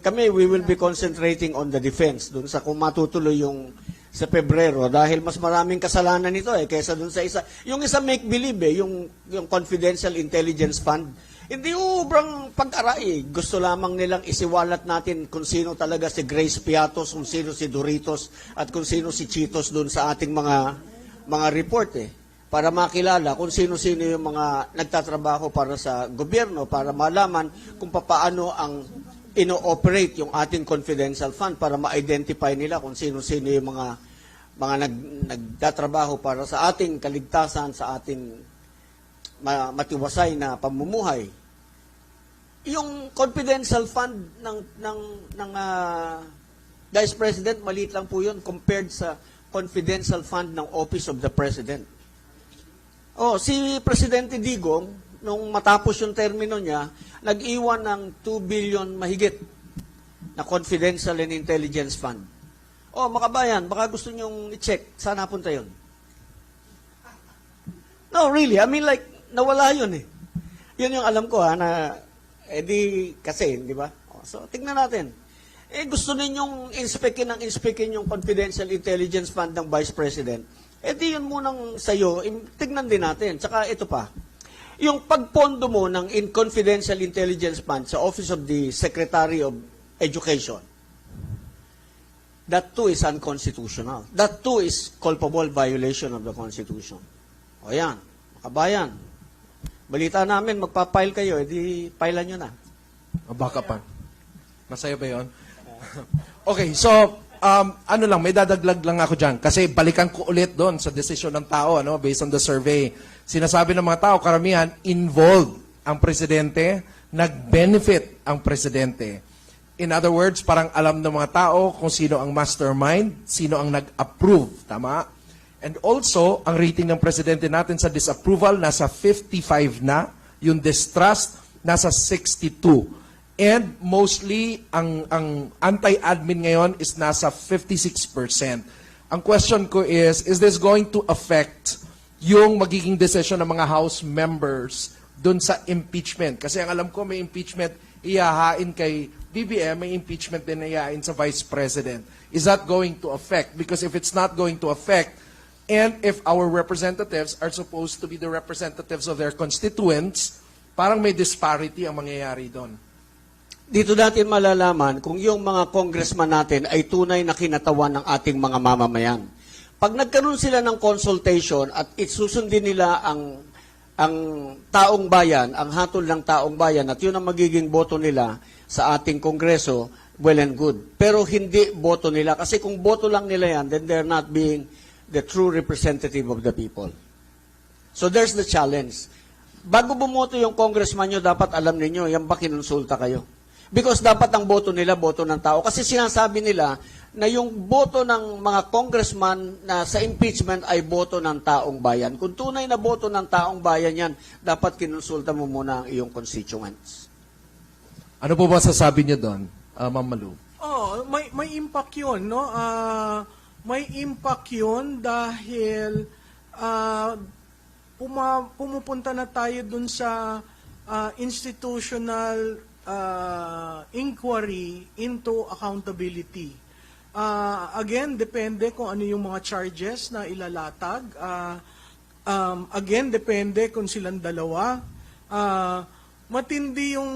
Kami, we will be concentrating on the defense, dun sa kung matutuloy yung sa Pebrero dahil mas maraming kasalanan nito kaysa dun sa isa. Yung isa make-believe yung confidential intelligence fund. Hindi ubrang pag-aray. Gusto lamang nilang isiwalat natin kung sino talaga si Grace Piatos, kung sino si Doritos, at kung sino si Cheetos dun sa ating mga report para makilala kung sino-sino yung mga nagtatrabaho para sa gobyerno, para malaman kung paano ang ino-operate yung ating confidential fund para ma-identify nila kung sino-sino yung mga nagtatrabaho para sa ating kaligtasan, sa ating matiwasay na pamumuhay. Yung confidential fund ng Vice President, maliit lang po yun compared sa confidential fund ng Office of the President. Si Presidente Digong, nung matapos yung termino niya, nag-iwan ng 2 billion mahigit na confidential and intelligence fund. Makabayan, baka gusto nyong i-check. Saan napunta yun? No, really. I mean, nawala yun Yun yung alam ko kasi, di ba? So, tingnan natin. Gusto ninyong inspekin yung confidential intelligence fund ng Vice President. Di yun munang sa'yo, tignan din natin. Tsaka ito pa. Yung pagpondo mo ng confidential intelligence fund sa Office of the Secretary of Education, that too is unconstitutional. That too is culpable violation of the Constitution. Yan, Makabayan. Balita namin, magpa-file kayo, di filean nyo na. Baka pa. Masaya ba yun? Okay, so, may dadaglag lang ako dyan. Kasi balikan ko ulit doon sa desisyon ng tao, based on the survey. Sinasabi ng mga tao, karamihan, involved ang presidente, nag-benefit ang presidente. In other words, parang alam ng mga tao kung sino ang mastermind, sino ang nag-approve. Tama? And also, ang rating ng presidente natin sa disapproval, nasa 55 na. Yung distrust, nasa 62. And mostly, ang anti-admin ngayon is nasa 56%. Ang question ko is this going to affect yung magiging decision ng mga House members dun sa impeachment? Kasi ang alam ko, may impeachment iyahain kay BBM, may impeachment din iyahain sa Vice President. Is that going to affect? Because if it's not going to affect, and if our representatives are supposed to be the representatives of their constituents, parang may disparity ang mangyayari doon. Dito natin malalaman kung yung mga congressman natin ay tunay na kinatawan ng ating mga mamamayan. Pag nagkaroon sila ng consultation at isusundin nila ang taong bayan, ang hatol ng taong bayan, at yun ang magiging boto nila sa ating kongreso, well and good. Pero hindi boto nila. Kasi kung boto lang nila yan, then they're not being the true representative of the people. So there's the challenge. Bago bumoto yung congressman nyo, dapat alam ninyo, yan ba kinonsulta kayo? Because dapat ang boto nila, boto ng tao. Kasi sinasabi nila na yung boto ng mga congressman na sa impeachment ay boto ng taong bayan. Kung tunay na boto ng taong bayan yan, dapat kinonsulta mo muna ang iyong constituents. Ano po ba sasabi niyo doon, Ma'am Malu? May impact yun, no? May impact yun dahil pumupunta na tayo dun sa institutional inquiry into accountability. Again, depende kung ano yung mga charges na ilalatag. Again, depende kung silang dalawa. Matindi yung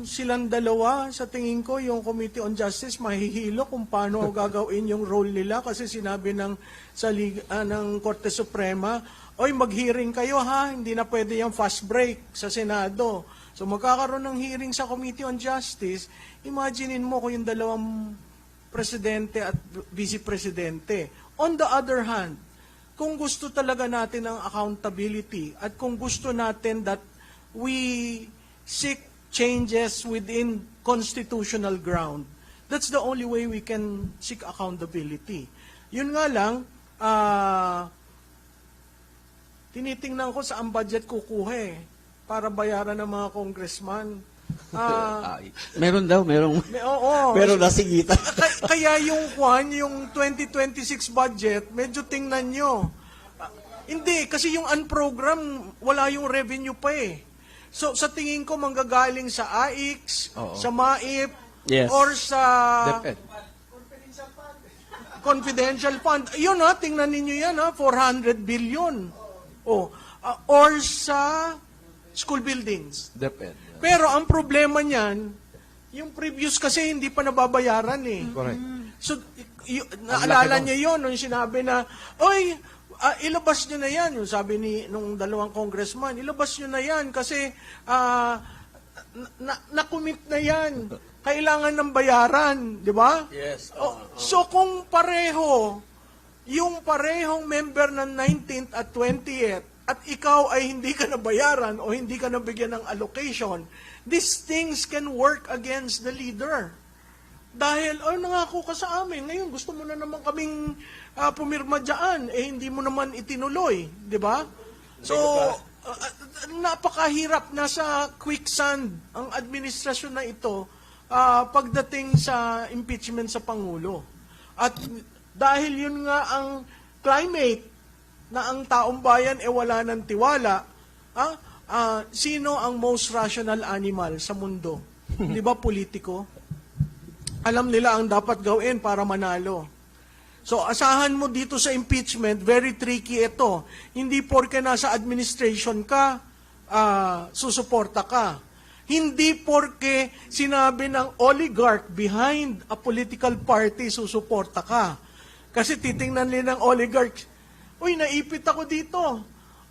silang dalawa. Sa tingin ko, yung Committee on Justice mahihilo kung paano gagawin yung role nila kasi sinabi ng Korte Suprema, oy, mag-hearing kayo ha, hindi na pwede yung fast break sa Senado. So magkakaroon ng hearing sa Committee on Justice, imaginein mo kung yung dalawang presidente at vice-presidente. On the other hand, kung gusto talaga natin ng accountability at kung gusto natin that we seek changes within constitutional ground, that's the only way we can seek accountability. Yun nga lang, tinitingnan ko saan budget kukuha para bayaran ng mga congressman. Meron daw, merong. Oo. Pero nasigita. Kaya yung 2026 budget, medyo tingnan nyo. Hindi, kasi yung unprogram, wala yung revenue pa So sa tingin ko, manggagaling sa AIX, sa MAIP, Yes. or sa Depende. confidential fund. Yun tingnan ninyo yan 400 billion. Or sa school buildings. Depende. Pero ang problema niyan, yung previous kasi hindi pa nababayaran Correct. So, naalala niyo yun, nung sinabi na, oy, ilabas nyo na yan. Yung sabi nung dalawang congressman, ilabas nyo na yan kasi na-commit na yan. Kailangan ng bayaran, di ba? Yes. So kung pareho, yung parehong member ng 19th at 20th, at ikaw ay hindi ka nabayaran o hindi ka nabigyan ng allocation, these things can work against the leader. Dahil, nangako ka sa amin, ngayon gusto mo na naman kaming pumirma dyan, hindi mo naman itinuloy, di ba? So, napakahirap, nasa quicksand ang administrasyon na ito pagdating sa impeachment sa Pangulo. At dahil yun nga ang climate, na ang taong bayan wala ng tiwala, sino ang most rational animal sa mundo? Di ba politiko? Alam nila ang dapat gawin para manalo. So asahan mo dito sa impeachment, very tricky ito. Hindi porke nasa administration ka, susuporta ka. Hindi porke sinabi ng oligarch behind a political party, susuporta ka. Kasi titingnan nila ng oligarch, uy, naipit ako dito.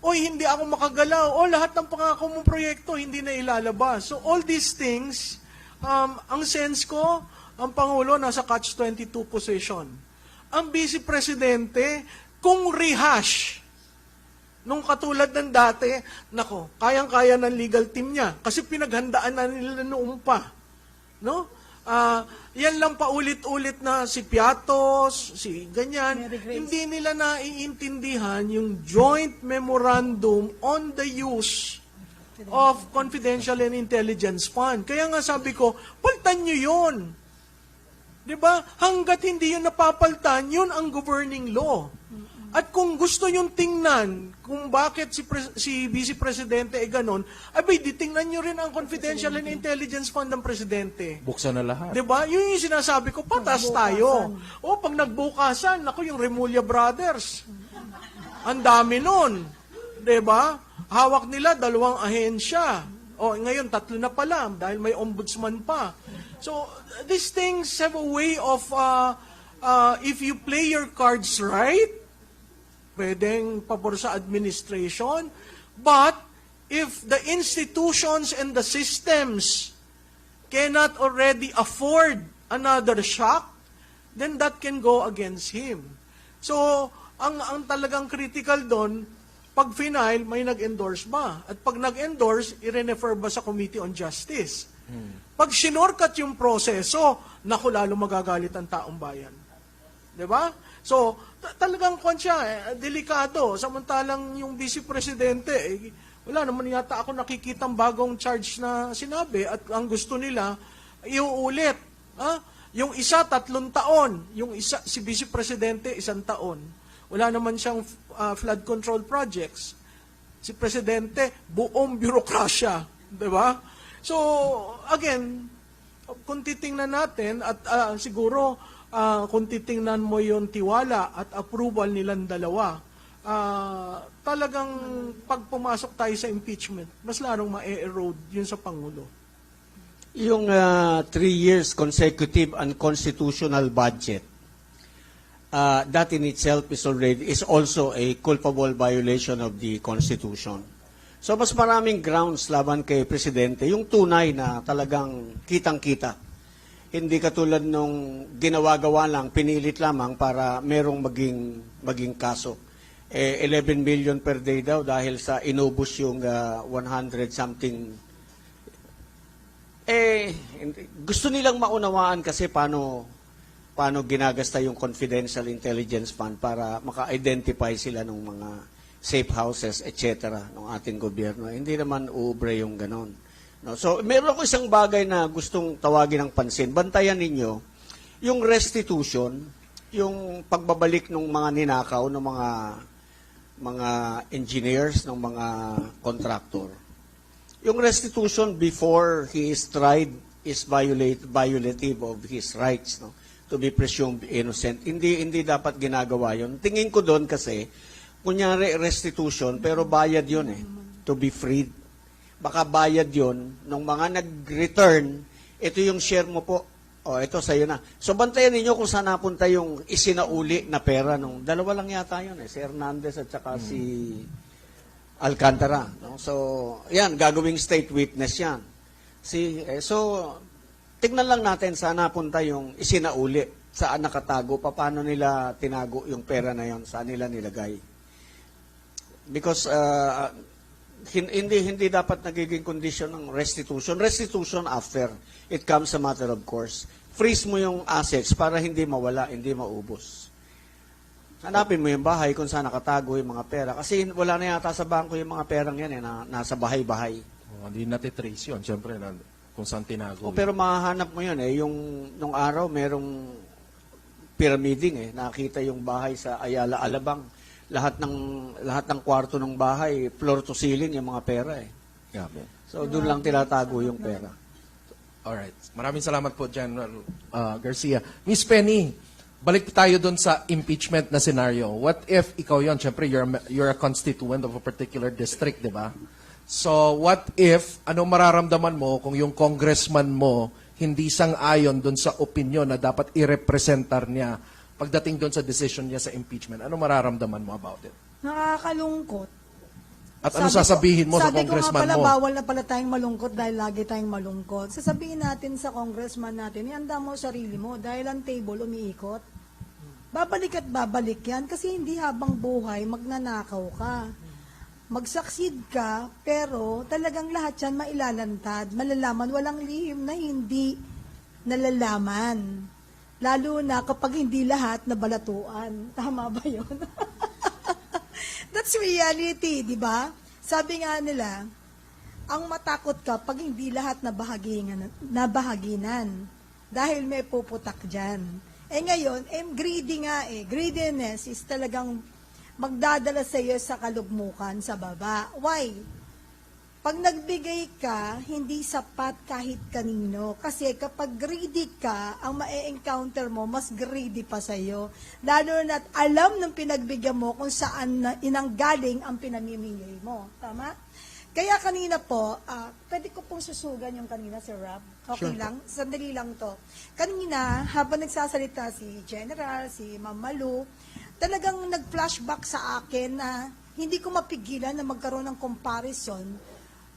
Uy, hindi ako makagalaw. Lahat ng pangako mong proyekto, hindi na ilalabas. So, all these things, ang sense ko, ang Pangulo nasa catch-22 position. Ang Vice Presidente, kung rehash, nung katulad ng dati, nako, kayang-kaya ng legal team niya. Kasi pinaghandaan na nila noong pa. No? Yan lang paulit-ulit na si Piatos, si ganyan. Hindi nila naiintindihan yung joint memorandum on the use Confidential. Confidential and Intelligence Fund. Kaya nga sabi ko, paltan nyo yun. Di ba? Hanggat hindi yun napapaltan, yun ang governing law. At kung gusto yung tingnan kung bakit si Vice Presidente ganon, abay, ditingnan nyo rin ang Confidential and Intelligence Fund ng Presidente. Buksan na lahat. Di ba? Yun yung sinasabi ko, patas tayo. O, pag nagbukasan, ako yung Remulla Brothers. Ang dami nun. Di ba? Hawak nila 2 ahensya. O, ngayon, 3 na pala dahil may ombudsman pa. So, these things have a way of, if you play your cards right, pwedeng pabor sa administration. But, if the institutions and the systems cannot already afford another shock, then that can go against him. So, ang talagang critical doon, pag final, may nag-endorse ba? At pag nag-endorse, i-refer ba sa Committee on Justice? Pag sinorkat yung proseso, naku, lalo magagalit ang taong bayan. Di ba? So, talagang delikado. Samantalang yung Vice Presidente, wala naman yata ako nakikitang bagong charge na sinabi at ang gusto nila, iuulit. Yung isa, 3 taon. Yung isa, si Vice Presidente, 1 taon. Wala naman siyang flood control projects. Si Presidente, buong bürokrasya. Di ba? So, again, kung titingnan natin at siguro kung titingnan mo yung tiwala at approval nilang dalawa, talagang pag pumasok tayo sa impeachment, mas larong ma-erode yun sa Pangulo. Yung 3 years consecutive unconstitutional budget, that in itself is also a culpable violation of the Constitution. So mas maraming grounds laban kay Presidente, yung tunay na talagang kitang-kita. Hindi katulad nung ginawa-gawa lang, pinilit lamang para merong maging kaso. 11 million per day daw dahil sa inubos yung 100 something. Gusto nilang maunawaan kasi paano ginagasta yung Confidential Intelligence Fund para maka-identify sila ng mga safe houses, etc. ng ating gobyerno. Hindi naman ubre yung ganon. No? So, meron ako isang bagay na gustong tawagin ng pansin. Bantayan ninyo, yung restitution, yung pagbabalik ng mga ninakaw, ng mga engineers, ng mga contractor. Yung restitution before he is tried is violative of his rights, no? To be presumed innocent. Hindi dapat ginagawa yun. Tingin ko doon kasi, kunyari restitution, pero bayad yun to be freed. Baka bayad yun, nung mga nag-return, ito yung share mo po, ito sa'yo na. So, bantayan ninyo kung saan napunta yung isinauli na pera nung, 2 lang yata yun si Hernandez at saka si Alcantara. No? So, yan, gagawing state witness yan. So, tignan lang natin saan napunta yung isinauli, saan nakatago, paano nila tinago yung pera na yon, saan nila nilagay. Because, hindi dapat nagiging condition ng restitution. Restitution after. It comes a matter of course. Freeze mo yung assets para hindi mawala, hindi maubos. Hanapin mo yung bahay kung saan nakatago yung mga pera. Kasi wala na yata sa bangko yung mga perang yan na nasa bahay-bahay. Hindi natitrace yun, siyempre, kung saan tinago. Pero mahahanap mo yun yung nung araw merong pyramiding nakita yung bahay sa Ayala Alabang. Lahat ng kwarto ng bahay, floor to ceiling yung mga pera Yeah. So doon lang tinatago yung pera. Alright. Maraming salamat po, General Garcia. Miss Penny, balik tayo doon sa impeachment na scenario. What if ikaw yon? Siyempre, you're a constituent of a particular district, di ba? So, what if, anong mararamdaman mo kung yung congressman mo hindi sang-ayon doon sa opinion na dapat i-representar niya pagdating doon sa decision niya sa impeachment? Ano mararamdaman mo about it? Nakakalungkot. At ano sasabihin mo sa congressman sabi ko nga pala, mo? bawal na pala tayong malungkot dahil lagi tayong malungkot. Sasabihin natin sa congressman natin, ihanda mo sarili mo dahil ang table umiikot. Babalik at babalik yan kasi hindi habang buhay magnanakaw ka. Mag-succeed ka, pero talagang lahat yan mailalantad. Malalaman, walang lihim na hindi nalalaman. Lalo na kapag hindi lahat nabalatuan. Tama ba yun? That's reality, di ba? Sabi nga nila, ang matakot ka pag hindi lahat nabahaginan. Dahil may puputak dyan. Ngayon, greedy nga Greediness is talagang magdadala sa iyo sa kalugmukan sa baba. Why? Pag nagbigay ka, hindi sapat kahit kanino. Kasi kapag greedy ka, ang ma-encounter mo, mas greedy pa sa iyo. Lalo na't alam ng pinagbigyan mo kung saan inanggaling ang pinamimigay mo. Tama? Kaya kanina po, pwede ko pong susugan yung kanina, Sir Rob. Okay Sure. lang? Sandali lang to. Kanina, habang nagsasalita si General, si Ma'am Malu, talagang nag-flashback sa akin na hindi ko mapigilan na magkaroon ng comparison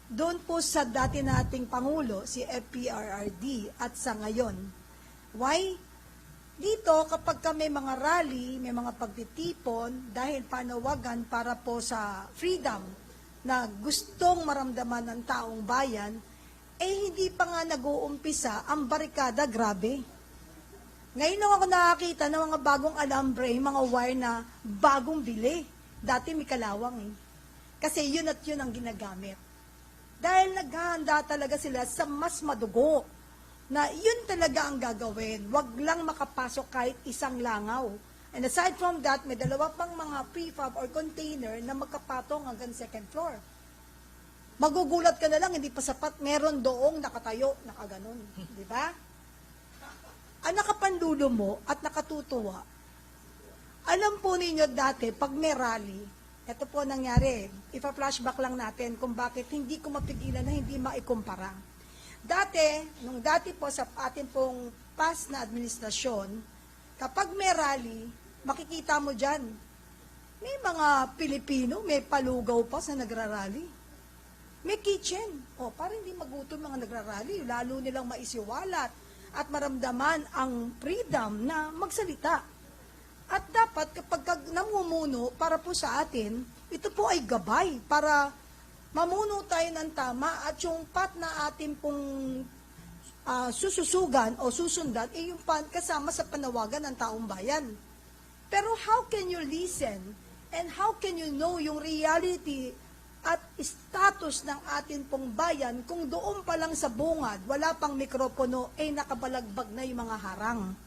doon po sa dati nating Pangulo, si FPRRD, at sa ngayon. Why? Dito, kapag ka may mga rally, may mga pagtitipon, dahil panawagan para po sa freedom, na gustong maramdaman ng taong bayan, hindi pa nga nag-uumpisa ang barikada, grabe. Ngayon lang ako nakakita ng mga bagong alambre, mga wire na bagong bili. Dati may kalawang Kasi yun at yun ang ginagamit. Dahil naghahanda talaga sila sa mas madugo, na yun talaga ang gagawin. Wag lang makapasok kahit isang langaw. And aside from that, may dalawa pang mga prefab or container na magkapatong hanggang second floor. Magugulat ka na lang, hindi pa sapat, meron doong nakatayo, nakaganon. Di ba? Ang nakapandulo mo at nakatutuwa, alam po ninyo dati, pag may rally, ito po nangyari, ipa-flashback lang natin kung bakit hindi ko mapigilan na hindi maikumpara. Dati, nung dati po sa ating pong past na administrasyon, kapag may rally, makikita mo dyan, may mga Pilipino, may palugaw pa sa nagrarally. May kitchen. Para hindi magutom mga nagrarally, lalo nilang maisiwalat at maramdaman ang freedom na magsalita. At dapat kapag namumuno para po sa atin, ito po ay gabay para mamuno tayo ng tama at yung path na atin pong sususugan o susundan yung kasama sa panawagan ng taong bayan. Pero how can you listen and how can you know yung reality at status ng atin pong bayan kung doon pa lang sa bungad, wala pang mikropono, nakabalagbag na yung mga harang.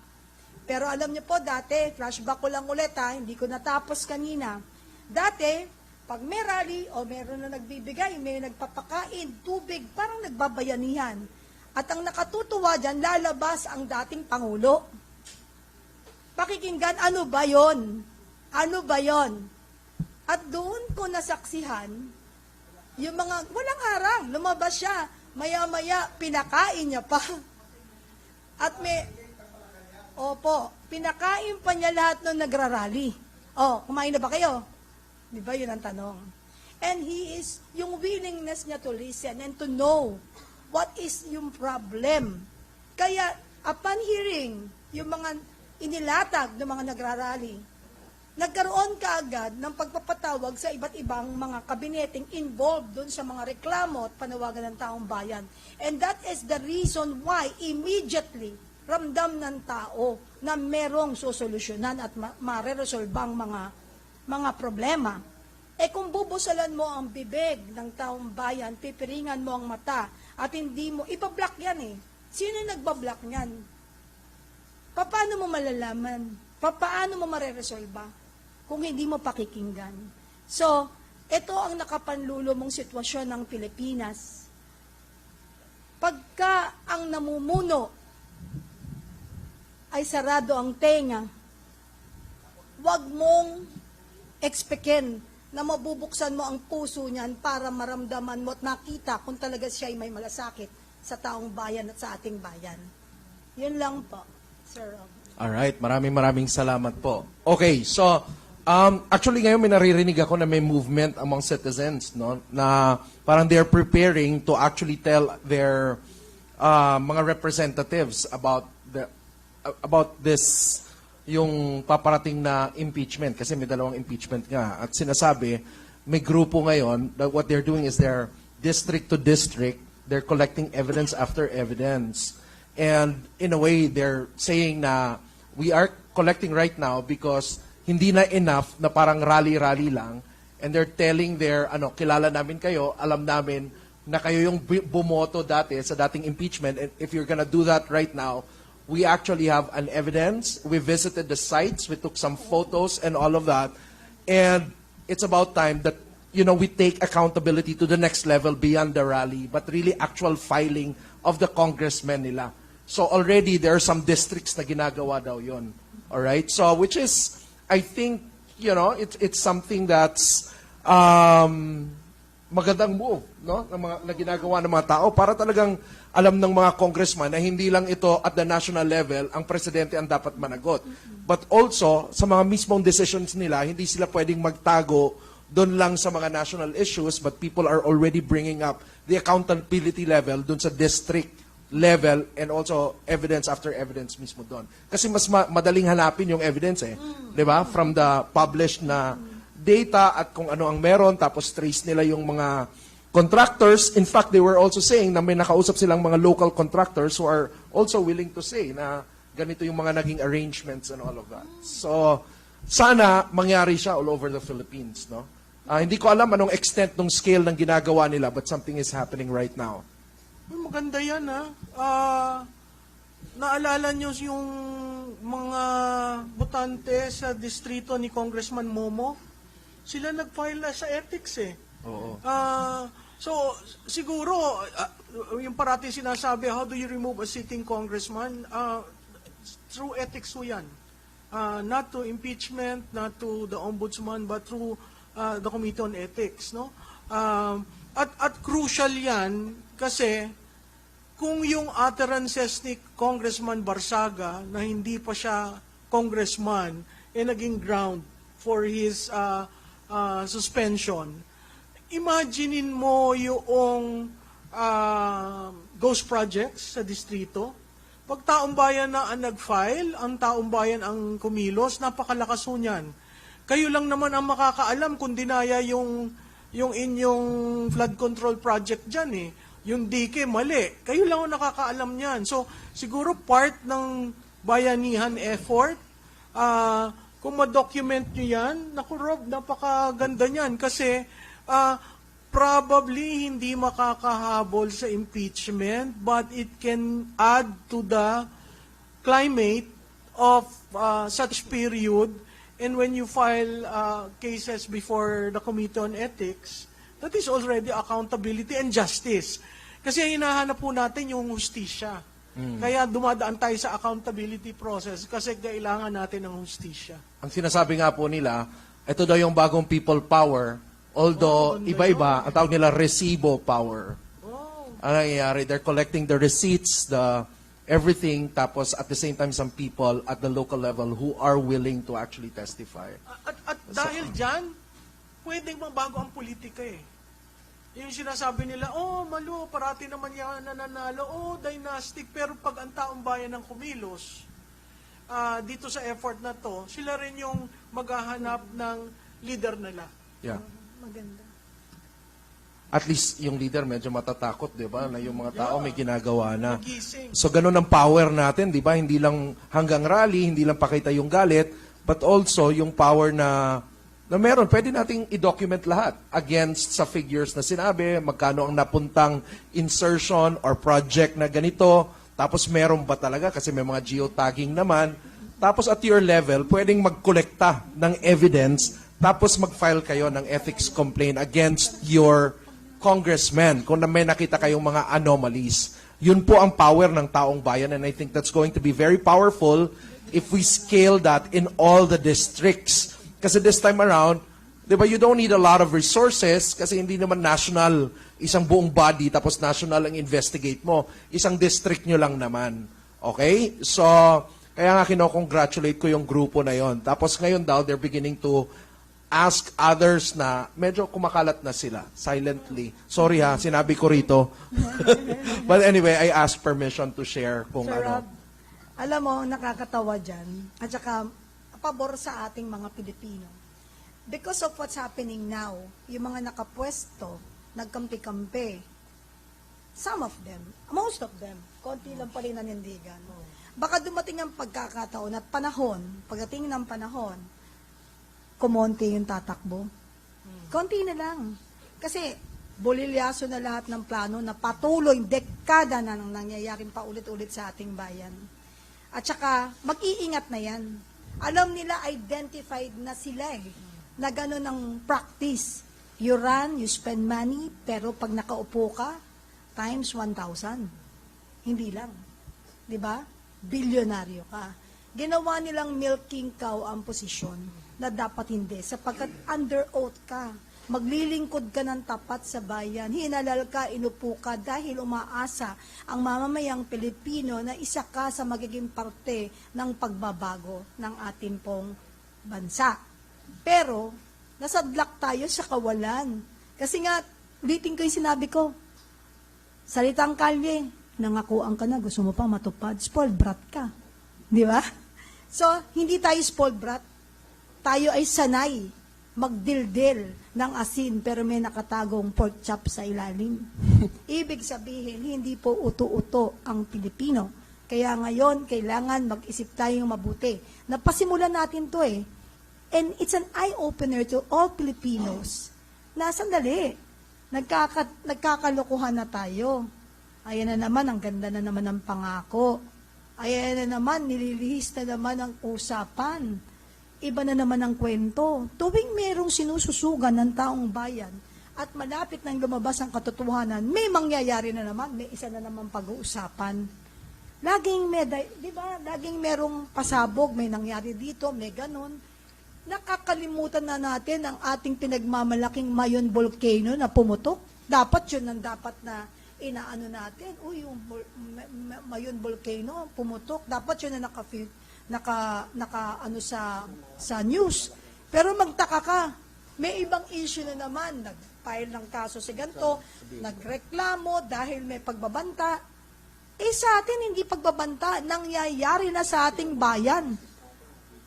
Pero alam niyo po dati, flashback ko lang ulit hindi ko natapos kanina. Dati, pag may rally o meron na nagbibigay, may nagpapakain, tubig, parang nagbabayanihan. At ang nakatutuwa dyan, lalabas ang dating Pangulo. Pakikinggan, ano ba yon? Ano ba yon? At doon ko nasaksihan, yung mga, walang harang, lumabas siya, maya-maya, pinakain niya pa. At pinakain pa niya lahat ng nagrarally. Kumain na ba kayo? Di ba yun ang tanong? And yung willingness niya to listen and to know what is yung problem. Kaya, upon hearing yung mga inilatag ng mga nagrarally, nagkaroon kaagad ng pagpapatawag sa iba't ibang mga kabineteng involved dun sa mga reklamo at panawagan ng taong bayan. And that is the reason why immediately ramdam ng tao na merong susolusyonan at mareresolbang mga problema. Kung bubusalan mo ang bibig ng taong bayan, pipiringan mo ang mata, at hindi mo, ibablock yan Sino nagbablock niyan? Paano mo malalaman? Paano mo mareresolba kung hindi mo pakikinggan? So, ito ang nakapanlulo mong sitwasyon ng Pilipinas. Pagka ang namumuno ay sarado ang tenga, wag mong expectin na mabubuksan mo ang puso niyan para maramdaman mo at nakita kung talaga siya ay may malasakit sa taong bayan at sa ating bayan. Yun lang po, Sir Rob. Alright, maraming salamat po. Okay, so, actually ngayon may naririnig ako na may movement among citizens, no? Na parang they're preparing to actually tell their mga representatives about this, yung paparating na impeachment. Kasi may dalawang impeachment nga. At sinasabi, may grupo ngayon, that what they're doing is they're district to district, they're collecting evidence after evidence. And in a way, they're saying na we are collecting right now because hindi na enough na parang rally-rally lang. And they're telling their, kilala namin kayo, alam namin na kayo yung bumoto dati sa dating impeachment, and if you're gonna do that right now, we actually have an evidence. We visited the sites, we took some photos and all of that, and it's about time that we take accountability to the next level beyond the rally, but really actual filing of the congressmen nila. So already there are some districts na ginagawa daw yon. All right? So which is, I think, it's something that's magandang move, no? Na ginagawa ng mga tao para talagang alam ng mga congressman na hindi lang ito at the national level ang presidente ang dapat managot. But also, sa mga mismong decisions nila, hindi sila pwedeng magtago doon lang sa mga national issues, but people are already bringing up the accountability level doon sa district level and also evidence after evidence mismo doon. Kasi mas madaling hanapin yung evidence di ba? From the published na data at kung ano ang meron, tapos trace nila yung mga contractors. In fact, they were also saying na may nakausap silang mga local contractors who are also willing to say na ganito yung mga naging arrangements and all of that. So, sana mangyari siya all over the Philippines, no? Hindi ko alam anong extent ng scale ng ginagawa nila, but something is happening right now. Maganda yan, ha? Naalala nyo yung mga botante sa distrito ni Congressman Momo? Sila nag-file na sa ethics, Oo. So, siguro, yung parati sinasabi, how do you remove a sitting congressman? Through ethics ho yan. Not to impeachment, not to the ombudsman, but through the Committee on Ethics, no? At crucial yan kasi kung yung utterances ni Congressman Barsaga na hindi pa siya congressman naging ground for his suspension, imaginein mo yung ghost projects sa distrito. Pag taong bayan na ang nag-file, ang taong bayan ang kumilos, napakalakas ho niyan. Kayo lang naman ang makakaalam kung dinaya yung inyong flood control project dyan Yung DK, mali. Kayo lang ang nakakaalam niyan. So, siguro part ng bayanihan effort, kung ma-document nyo yan, naku Rob, napakaganda niyan. Kasi, probably hindi makakahabol sa impeachment, but it can add to the climate of such period. And when you file cases before the Committee on Ethics, that is already accountability and justice. Kasi hinahanap po natin yung hustisya. Kaya dumadaan tayo sa accountability process kasi kailangan natin ng hustisya. Ang sinasabi nga po nila, ito daw yung bagong people power, although iba-iba, ang tawag nila resibo power. Ang nangyayari, they're collecting the receipts, the everything, tapos at the same time some people at the local level who are willing to actually testify. At dahil dyan, pwedeng mabago ang politika Yung sinasabi nila, malo, parati naman yan nananalo, dynastic, pero pag ang taong bayan ng kumilos, dito sa effort na to, sila rin yung maghahanap ng leader nila. Yeah. Maganda. At least yung leader medyo matatakot, di ba? Na yung mga tao may ginagawa na. Nagising. So ganun ang power natin, di ba? Hindi lang hanggang rally, hindi lang pakita yung galit, but also yung power na meron, pwede nating i-document lahat against sa figures na sinabi, magkano ang napuntang insertion or project na ganito, tapos meron ba talaga kasi may mga geotagging naman. Tapos at your level, pwedeng magkolekta ng evidence, tapos mag-file kayo ng ethics complaint against your congressman kung may nakita kayong mga anomalies. Yun po ang power ng taong bayan, and I think that's going to be very powerful if we scale that in all the districts. Kasi this time around, di ba, you don't need a lot of resources kasi hindi naman national, isang buong body, tapos national ang investigate mo. Isang district nyo lang naman. Okay? So, kaya nga kinocongratulate ko yung grupo na yon. Tapos ngayon daw, they're beginning to ask others na medyo kumakalat na sila, silently. Sorry ha, sinabi ko rito. But anyway, I asked permission to share kung Sir ano. Rob, alam mo, nakakatawa dyan, at saka pabor sa ating mga Pilipino. Because of what's happening now, yung mga nakapwesto, nagkampi-kampi, some of them, most of them, konti lang pa rin nanindigan. Baka dumating ang pagkakataon at panahon, pagdating ng panahon, kumonti yung tatakbo. Konti na lang. Kasi Bulilyaso na lahat ng plano na patuloy, dekada na nang nangyayaring paulit-ulit sa ating bayan. At saka, mag-iingat na yan. Alam nila, identified na sila na gano'n ang practice. You run, you spend money, pero pag nakaupo ka, times 1,000. Hindi lang. Di ba? Bilyonaryo ka. Ginawa nilang milking cow ang posisyon na dapat hindi, sapagkat under oath ka. Maglilingkod ka ng tapat sa bayan, hinalal ka, inupo ka dahil umaasa ang mamamayang Pilipino na isa ka sa magiging parte ng pagbabago ng ating pong bansa. Pero, nasadlak tayo sa kawalan. Kasi nga, ulitin ko yung sinabi ko, salitang kalye, nangakuan ka na, gusto mo pang matupad, spoiled brat ka. Di ba? So, hindi tayo spoiled brat. Tayo ay sanay magdildil ng asin pero may nakatagong pork chop sa ilalim. Ibig sabihin, hindi po uto-uto ang Pilipino. Kaya ngayon, kailangan mag-isip tayong mabuti. Napasimulan natin to And it's an eye-opener to all Filipinos na sandali, nagkakalokohan na tayo. Ayan na naman, ang ganda na naman ng pangako. Ayan na naman, nililihis na naman ang usapan. Iba na naman ang kwento. Tuwing merong sinususugan ng taong bayan at malapit nang lumabas ang katotohanan, may mangyayari na naman, may isa na naman pag-uusapan. Laging di ba? Laging merong pasabog, may nangyari dito, may ganon. Nakakalimutan na natin ang ating pinagmamalaking Mayon volcano na pumutok. Dapat yun ang dapat na inaano natin. Uy, yung Mayon volcano pumutok. Dapat yun na sa news. Pero magtaka ka, may ibang issue na naman, nag-file ng kaso si ganito, nagreklamo dahil may pagbabanta. Sa atin, hindi pagbabanta, nangyayari na sa ating bayan.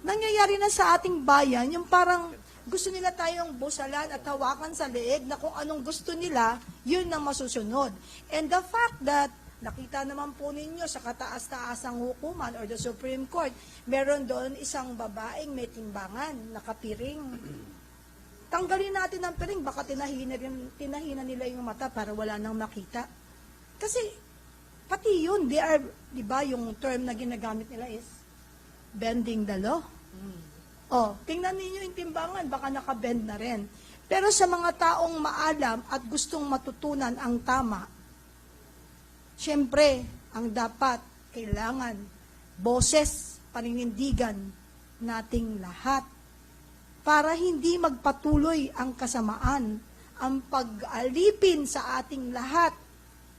Nangyayari na sa ating bayan, yung parang gusto nila tayong busalan at hawakan sa leeg na kung anong gusto nila, yun ang masusunod. And the fact that nakita naman po ninyo sa kataas-taasang hukuman or the Supreme Court, meron doon isang babaeng may timbangan, nakapiring. Tanggalin natin ang piring, baka tinahina nila yung mata para wala nang makita. Kasi, pati yun, di ba, yung term na ginagamit nila is bending the law. Tingnan ninyo yung timbangan, baka nakabend na rin. Pero sa mga taong maalam at gustong matutunan ang tama, siyempre, ang dapat, kailangan, boses, paninindigan nating lahat para hindi magpatuloy ang kasamaan, ang pag-alipin sa ating lahat.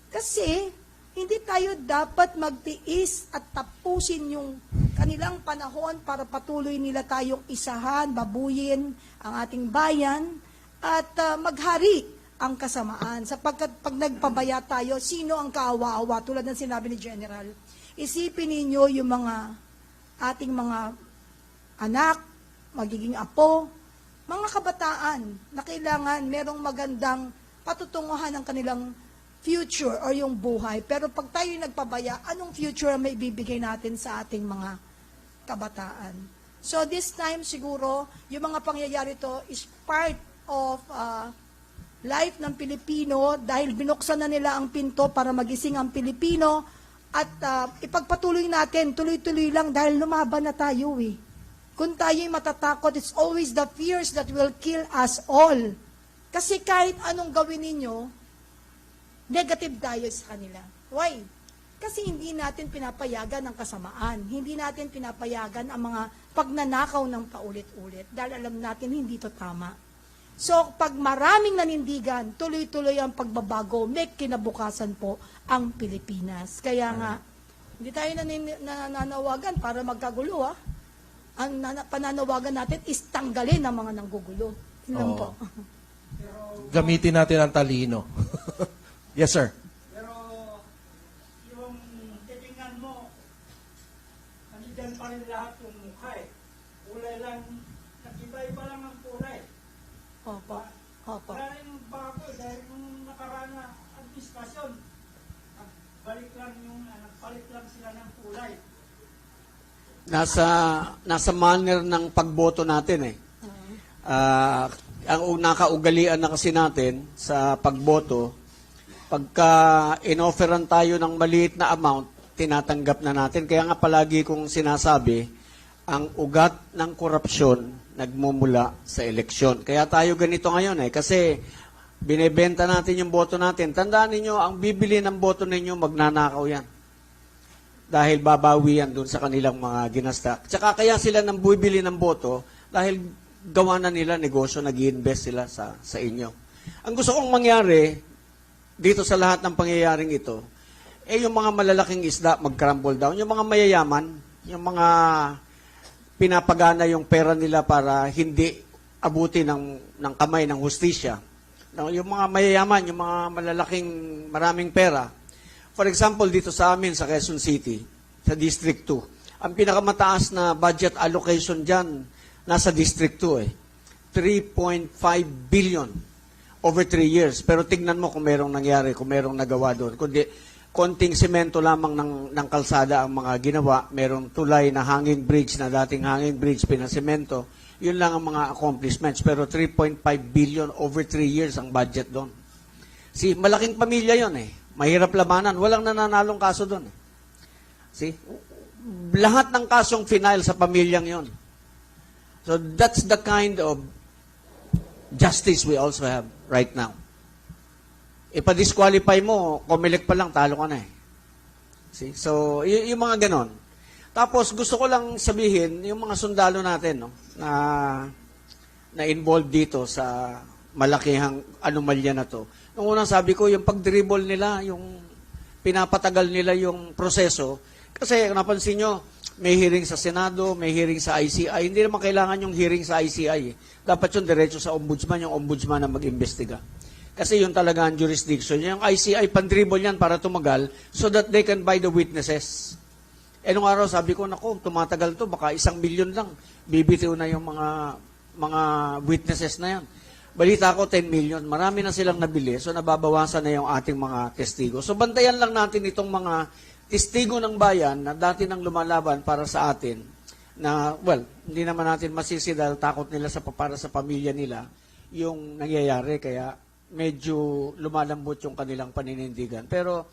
Kasi, hindi tayo dapat magtiis at tapusin yung kanilang panahon para patuloy nila tayong isahan, babuyin ang ating bayan, at maghari ang kasamaan. Sapagkat pag nagpabaya tayo, sino ang kaawa-awa? Tulad ng sinabi ni General, isipin ninyo yung ating mga anak, magiging apo, mga kabataan na kailangan merong magandang patutunguhan ng kanilang future or yung buhay. Pero pag tayo nagpabaya, anong future ang may bibigay natin sa ating mga kabataan? So this time siguro, yung mga pangyayari to is part of life ng Pilipino dahil binuksan na nila ang pinto para magising ang Pilipino at ipagpatuloy natin, tuloy-tuloy lang dahil lumaban na tayo Kung tayo'y matatakot, it's always the fears that will kill us all. Kasi kahit anong gawin ninyo, negative tayo sa kanila. Why? Kasi hindi natin pinapayagan ang kasamaan. Hindi natin pinapayagan ang mga pagnanakaw ng paulit-ulit dahil alam natin hindi to tama. So, pag maraming nanindigan, tuloy-tuloy ang pagbabago, may kinabukasan po ang Pilipinas. Kaya nga, hindi tayo nananawagan para magkagulo, Ang pananawagan natin is tanggalin ang mga nanggugulo. Yun lang po. Gamitin natin ang talino. Yes, sir. Pero yung titingnan mo, nandiyan pa rin lahat yung mukha Kulay lang, nag-iba-iba lang ang kulay. Opo. Dahil yung bago, dahil yung nakaraan na administrasyon, nagpalit lang sila ng kulay. Nasa manner ng pagboto natin ang nakaugalian na kasi natin sa pagboto, pagka inofferan tayo ng maliit na amount, tinatanggap na natin. Kaya nga palagi kong sinasabi, ang ugat ng korupsyon nagmumula sa eleksyon. Kaya tayo ganito ngayon kasi binebenta natin yung boto natin. Tandaan ninyo, ang bibili ng boto ninyo, magnanakaw yan. Dahil babawi yan dun sa kanilang mga ginasta. Tsaka kaya sila nang bibili ng boto, dahil gawa na nila negosyo, nag-i-invest sila sa inyo. Ang gusto kong mangyari, dito sa lahat ng pangyayaring ito, yung mga malalaking isda mag-crumble down. Yung mga mayayaman, yung mga pinapagana yung pera nila para hindi abuti ng kamay ng hustisya. Yung mga mayayaman, yung mga malalaking maraming pera. For example, dito sa amin, sa Quezon City, sa District 2, ang pinakamataas na budget allocation dyan, nasa District 2 3.5 billion over 3 years. Pero tignan mo kung merong nangyari, kung merong nagawa doon. Kundi, konting semento lamang ng kalsada ang mga ginawa. Merong tulay na hanging bridge, na dating hanging bridge, pinasemento. Yun lang ang mga accomplishments. Pero 3.5 billion over 3 years ang budget doon. Malaking pamilya yon Mahirap labanan. Walang nananalong kaso doon. Lahat ng kasong final sa pamilyang yon. So that's the kind of justice we also have right now. Ipa-disqualify mo, Comelec pa lang, talo ka na So, yung mga ganon. Tapos, gusto ko lang sabihin, yung mga sundalo natin, na involved dito sa malakihang anomalya na to. Nung unang sabi ko, yung pag-dribble nila, yung pinapatagal nila yung proseso, kasi napansin nyo, may hearing sa Senado, may hearing sa ICI. Hindi naman kailangan yung hearing sa ICI. Dapat yung diretso sa ombudsman, yung ombudsman na mag-imbestiga. Kasi yun talaga ang jurisdiction. Yung ICI, pandribble yan para tumagal so that they can buy the witnesses. Nung araw, sabi ko, naku, tumatagal to, baka 1 million lang. Bibitiw na yung mga witnesses na yan. Balita ko, 10 million. Marami na silang nabili, so nababawasan na yung ating mga testigo. So bantayan lang natin itong mga testigo ng bayan na dati nang lumalaban para sa atin na, hindi naman natin masisi dahil takot nila para sa pamilya nila yung nangyayari. Kaya medyo lumalambot yung kanilang paninindigan. Pero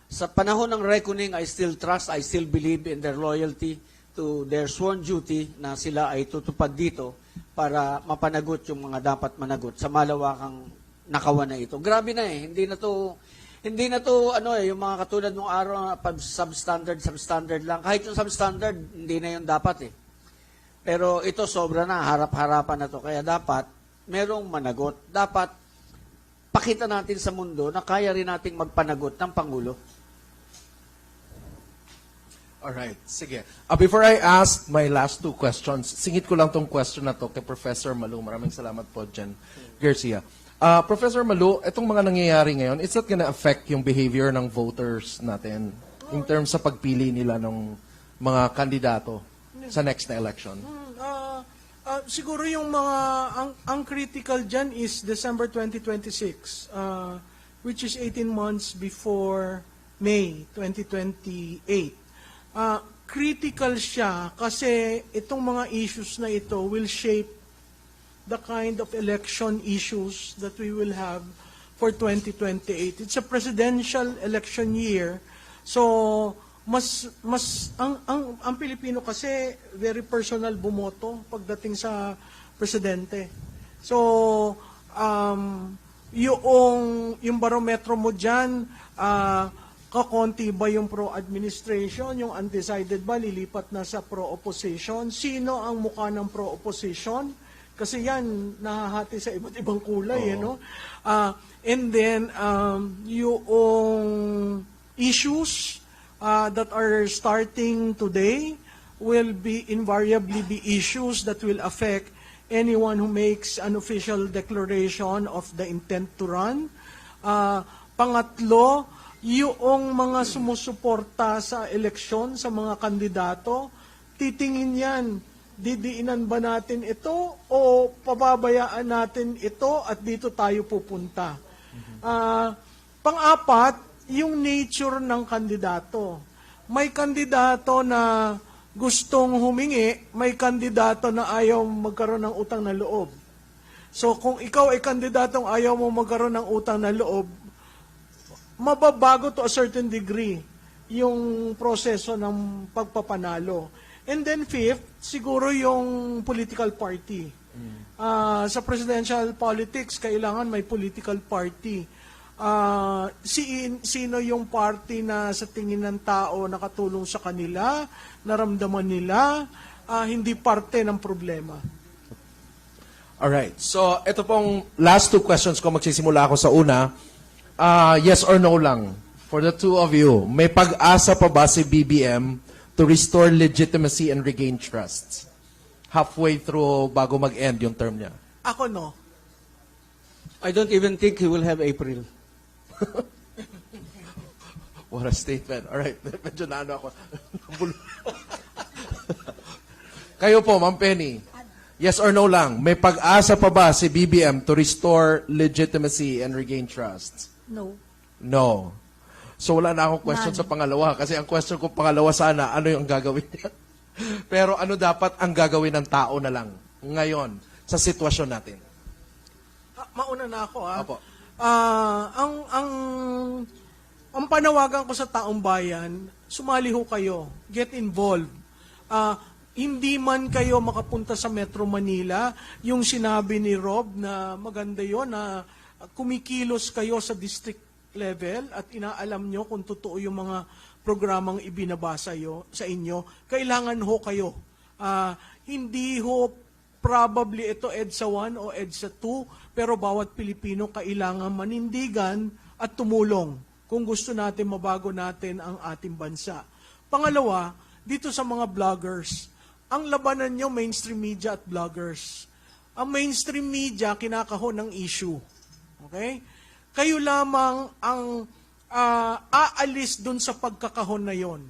sa panahon ng reckoning, I still trust, I still believe in their loyalty to their sworn duty na sila ay tutupad dito para mapanagot yung mga dapat managot sa malawakang nakawan na ito. Grabe na hindi na to yung mga katulad ng araw substandard lang. Kahit yung substandard, hindi na yung dapat Pero ito sobra na, harap-harapan na to. Kaya dapat merong managot. Dapat pakita natin sa mundo na kaya rin nating magpanagot ng Pangulo. Alright, sige. Before I ask my last 2 questions, singit ko lang tong question na to kay Professor Malu. Maraming salamat po, Jen Garcia. Professor Malu, itong mga nangyayari ngayon, is that gonna affect yung behavior ng voters natin in terms sa pagpili nila ng mga kandidato sa next na election? Siguro yung mga, ang critical dyan is December 2026, which is 18 months before May 2028. Critical siya kasi itong mga issues na ito will shape the kind of election issues that we will have for 2028. It's a presidential election year. So, ang Pilipino kasi very personal bumoto pagdating sa presidente. So, yung barometro mo dyan, kakonti ba yung pro-administration, yung undecided ba, lilipat na sa pro-opposition? Sino ang mukha ng pro-opposition? Kasi yan, nahahati sa iba't ibang kulay, and then, yung issues that are starting today will invariably be issues that will affect anyone who makes an official declaration of the intent to run. Pangatlo, yung mga sumusuporta sa eleksyon, sa mga kandidato, titingin yan, didiinan ba natin ito o pababayaan natin ito at dito tayo pupunta. Pang-apat, yung nature ng kandidato. May kandidato na gustong humingi, may kandidato na ayaw magkaroon ng utang na loob. So kung ikaw ay kandidatong ayaw mo magkaroon ng utang na loob, mababago to a certain degree yung proseso ng pagpapanalo. And then fifth, siguro yung political party. Sa presidential politics, kailangan may political party. Sino yung party na sa tingin ng tao nakatulong sa kanila, naramdaman nila, hindi parte ng problema. Alright. So, ito pong last two questions ko. Magsisimula ako sa una. Yes or no lang. For the two of you, may pag-asa pa ba si BBM to restore legitimacy and regain trust? Halfway through bago mag-end yung term niya. Ako no. I don't even think he will have April. What a statement. Alright. Medyo naano ako. Kayo po, Ma'am Penny. Yes or no lang. May pag-asa pa ba si BBM to restore legitimacy and regain trust? No. No. So wala na akong question None. sa pangalawa. Kasi ang question ko pangalawa sana, ano yung gagawin niya? Pero ano dapat ang gagawin ng tao na lang ngayon sa sitwasyon natin? Mauna na ako ha. Apo. Ang panawagan ko sa taong bayan, sumali ho kayo. Get involved. Hindi man kayo makapunta sa Metro Manila, yung sinabi ni Rob na maganda yon na kumikilos kayo sa district level at inaalam nyo kung totoo yung mga programang ibinabasa sa inyo, kailangan ho kayo. Hindi ho probably ito EDSA 1 o EDSA 2, pero bawat Pilipino kailangan manindigan at tumulong kung gusto natin mabago natin ang ating bansa. Pangalawa, dito sa mga vloggers, ang labanan nyo, mainstream media at vloggers. Ang mainstream media, kinakahon ng issue. Okay? Kayo lamang ang aalis dun sa pagkakahon na yon.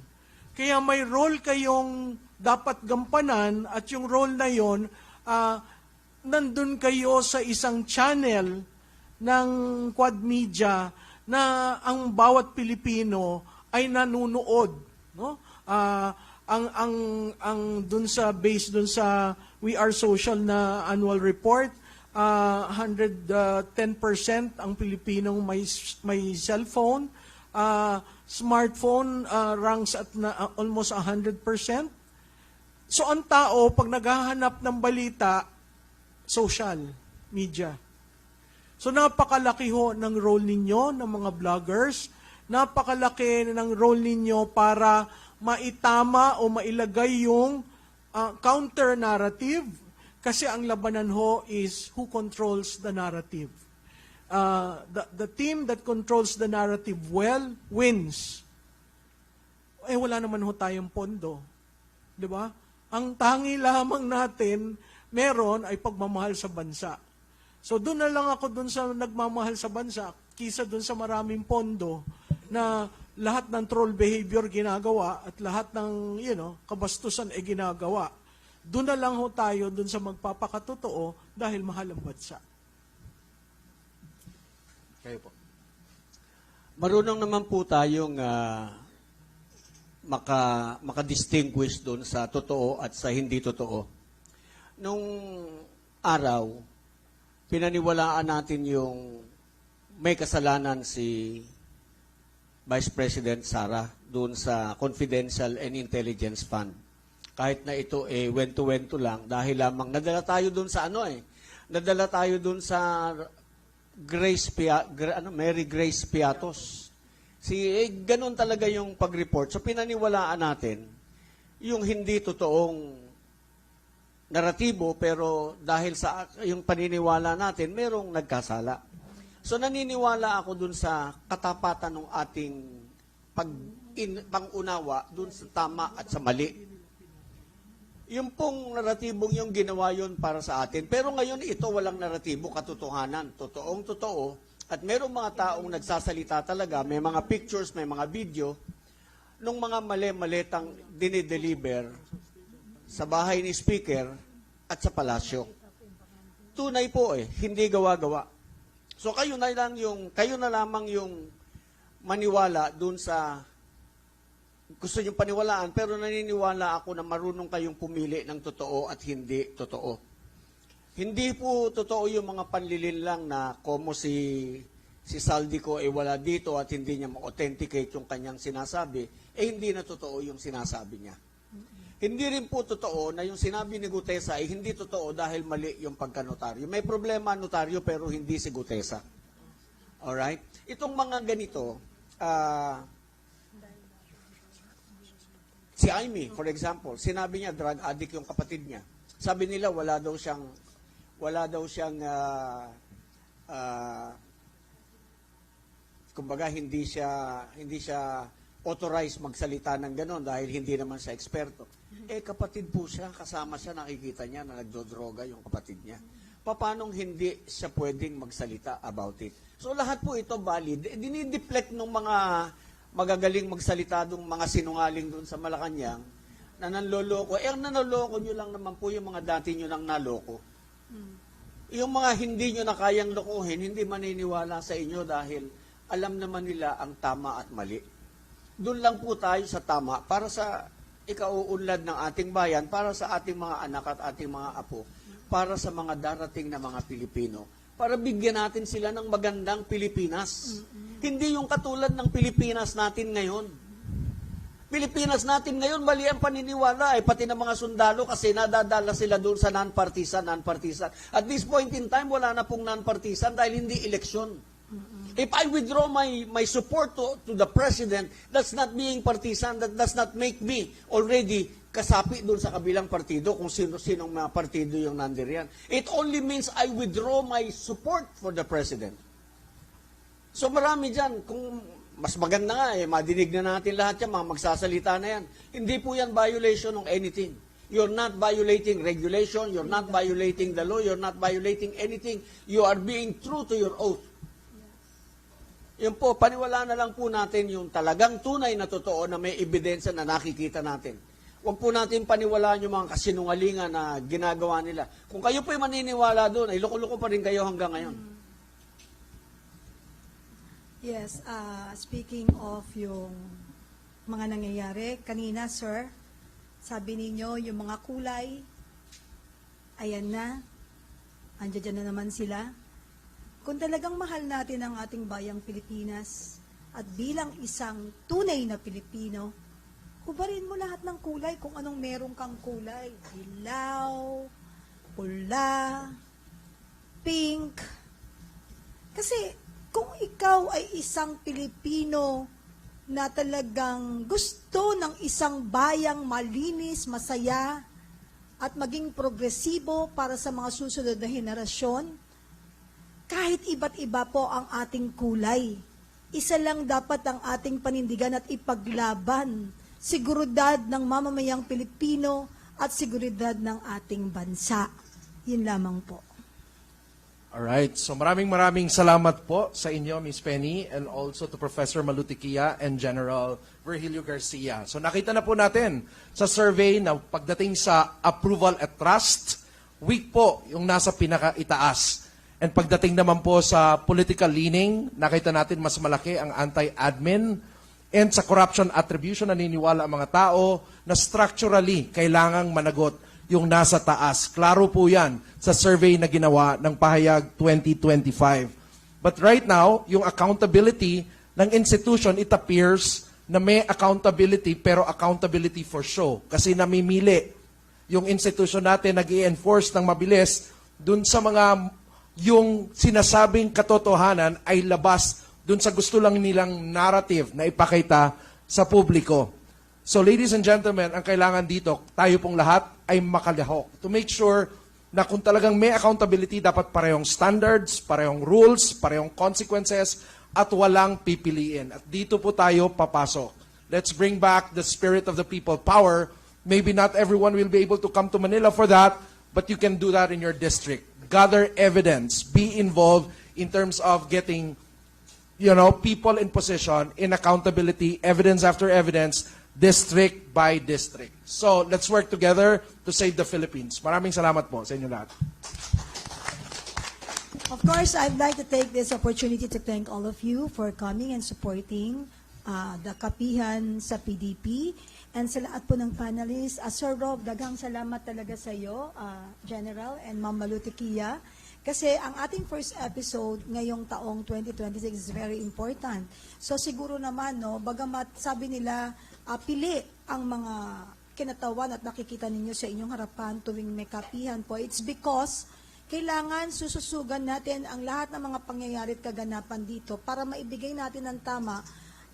Kaya may role kayong dapat gampanan at yung role na yon, nandun kayo sa isang channel ng Quad Media na ang bawat Pilipino ay nanunood. No? Ang dun sa based dun sa We Are Social na annual report, 110% ang Pilipinong may cellphone, smartphone ranks at almost 100%. So ang tao pag naghahanap ng balita, social media. So napakalaki ho ng role ninyo ng mga vloggers, napakalaki ng role ninyo para maitama o mailagay yung counter-narrative kasi ang labanan ho is who controls the narrative. The team that controls the narrative well wins. Wala naman ho tayong pondo. Di ba? Ang tangi lamang natin meron ay pagmamahal sa bansa. So doon na lang ako doon sa nagmamahal sa bansa kisa doon sa maraming pondo na lahat ng troll behavior ginagawa at lahat ng kabastusan ay ginagawa. Doon na lang ho tayo doon sa magpapakatotoo dahil mahal ang bansa. Kayo po. Marunong naman po tayong maka-distinguish doon sa totoo at sa hindi totoo. Nung araw, pinaniwalaan natin yung may kasalanan si Vice President Sara doon sa Confidential and Intelligence Fund. Kahit na ito wento-wento lang dahil lamang nadala tayo doon sa nadala tayo doon sa Mary Grace Piatos. Ganun talaga yung pag-report. So pinaniwalaan natin yung hindi totoong naratibo pero dahil sa yung paniniwala natin merong nagkasala. So naniniwala ako dun sa katapatan ng ating pang-unawa dun sa tama at sa mali. Yung pong naratibong yung ginawa yun para sa atin. Pero ngayon ito walang naratibo, katotohanan. Totoong totoo. At merong mga taong nagsasalita talaga, may mga pictures, may mga video, nung mga mali-malitang dinideliver sa bahay ni Speaker at sa palasyo. Tunay po hindi gawa-gawa. So kayo na lamang yung maniwala dun sa gusto niyong paniwalaan, pero naniniwala ako na marunong kayong pumili ng totoo at hindi totoo. Hindi po totoo yung mga panlilin lang na como si Saldico ay wala dito at hindi niya ma-authenticate yung kanyang sinasabi, hindi na totoo yung sinasabi niya. Hindi rin po totoo na yung sinabi ni Gutesa ay hindi totoo dahil mali yung pagkanotaryo. May problema ang notaryo pero hindi si Gutesa. Alright? Itong mga ganito, si Amy, for example, sinabi niya drug addict yung kapatid niya. Sabi nila wala daw siyang kumbaga hindi siya authorized magsalita ng ganon dahil hindi naman siya eksperto. Kapatid po siya, kasama siya, nakikita niya na nagdodroga yung kapatid niya. Paano hindi siya pwedeng magsalita about it? So lahat po ito valid. Dinideflect ng mga magagaling magsalita ng mga sinungaling doon sa Malacanang na nanloloko. Ang nanloloko nyo lang naman po yung mga dati nyo nang naloko. Yung mga hindi nyo na kayang lokohin, hindi maniniwala sa inyo dahil alam naman nila ang tama at mali. Doon lang po tayo sa tama para sa ikauunlad ng ating bayan, para sa ating mga anak at ating mga apo, para sa mga darating na mga Pilipino, para bigyan natin sila ng magandang Pilipinas. Hindi yung katulad ng Pilipinas natin ngayon. Pilipinas natin ngayon, mali ang paniniwala, pati ng mga sundalo kasi nadadala sila doon sa non-partisan. At this point in time, wala na pong non-partisan dahil hindi eleksyon. If I withdraw my support to the president, that's not being partisan, that does not make me already kasapi doon sa kabilang partido kung sino-sinong mga partido yung nandiriyan. It only means I withdraw my support for the president. So marami dyan, kung mas maganda nga, madinig na natin lahat yan, mga magsasalita na yan. Hindi po yan violation of anything. You're not violating regulation, you're not violating the law, you're not violating anything. You are being true to your oath. Yun po, paniwala na lang po natin yung talagang tunay na totoo na may ebidensya na nakikita natin. Huwag po natin paniwalaan yung mga kasinungalingan na ginagawa nila. Kung kayo po'y maniniwala doon, ay loko-loko pa rin kayo hanggang ngayon. Yes, speaking of yung mga nangyayari, kanina, sir, sabi ninyo, yung mga kulay, ayan na, andyan na naman sila. Kung talagang mahal natin ang ating bayang Pilipinas at bilang isang tunay na Pilipino, hubarin mo lahat ng kulay kung anong meron kang kulay. Dilaw, pula, pink. Kasi kung ikaw ay isang Pilipino na talagang gusto ng isang bayang malinis, masaya, at maging progresibo para sa mga susunod na henerasyon, kahit iba't iba po ang ating kulay, isa lang dapat ang ating panindigan at ipaglaban. Seguridad ng mamamayang Pilipino at seguridad ng ating bansa. Yun lamang po. Alright, so maraming salamat po sa inyo, Ms. Penny, and also to Professor Malutiquia and General Virgilio Garcia. So nakita na po natin sa survey na pagdating sa approval at trust, weak po yung nasa pinakaitaas. And pagdating naman po sa political leaning, nakita natin mas malaki ang anti-admin. And sa corruption attribution, naniniwala ang mga tao na structurally kailangang managot yung nasa taas. Klaro po yan sa survey na ginawa ng Pahayag 2025. But right now, yung accountability ng institution, it appears na may accountability pero accountability for show. Kasi namimili yung institution natin nag-i-enforce ng mabilis dun sa mga yung sinasabing katotohanan ay labas dun sa gusto lang nilang narrative na ipakita sa publiko. So ladies and gentlemen, ang kailangan dito, tayo pong lahat ay makalahok to make sure na kung talagang may accountability, dapat parehong standards, parehong rules, parehong consequences, at walang pipiliin. At dito po tayo papasok. Let's bring back the spirit of the people power. Maybe not everyone will be able to come to Manila for that, but you can do that in your district. Gather evidence, be involved in terms of getting, people in position, in accountability, evidence after evidence, district by district. So, let's work together to save the Philippines. Maraming salamat po sa inyo lahat. Of course, I'd like to take this opportunity to thank all of you for coming and supporting the kapihan sa PDP, and sa lahat po ng panelists. Sir Rob, daghang salamat talaga sa iyo, General, and Ma'am Malutikia. Kasi ang ating first episode ngayong taong 2026 is very important. So siguro naman, no, bagamat sabi nila, pili ang mga kinatawan at nakikita ninyo sa inyong harapan tuwing may kapihan po, it's because kailangan sususugan natin ang lahat ng mga pangyayari at kaganapan dito para maibigay natin ng tama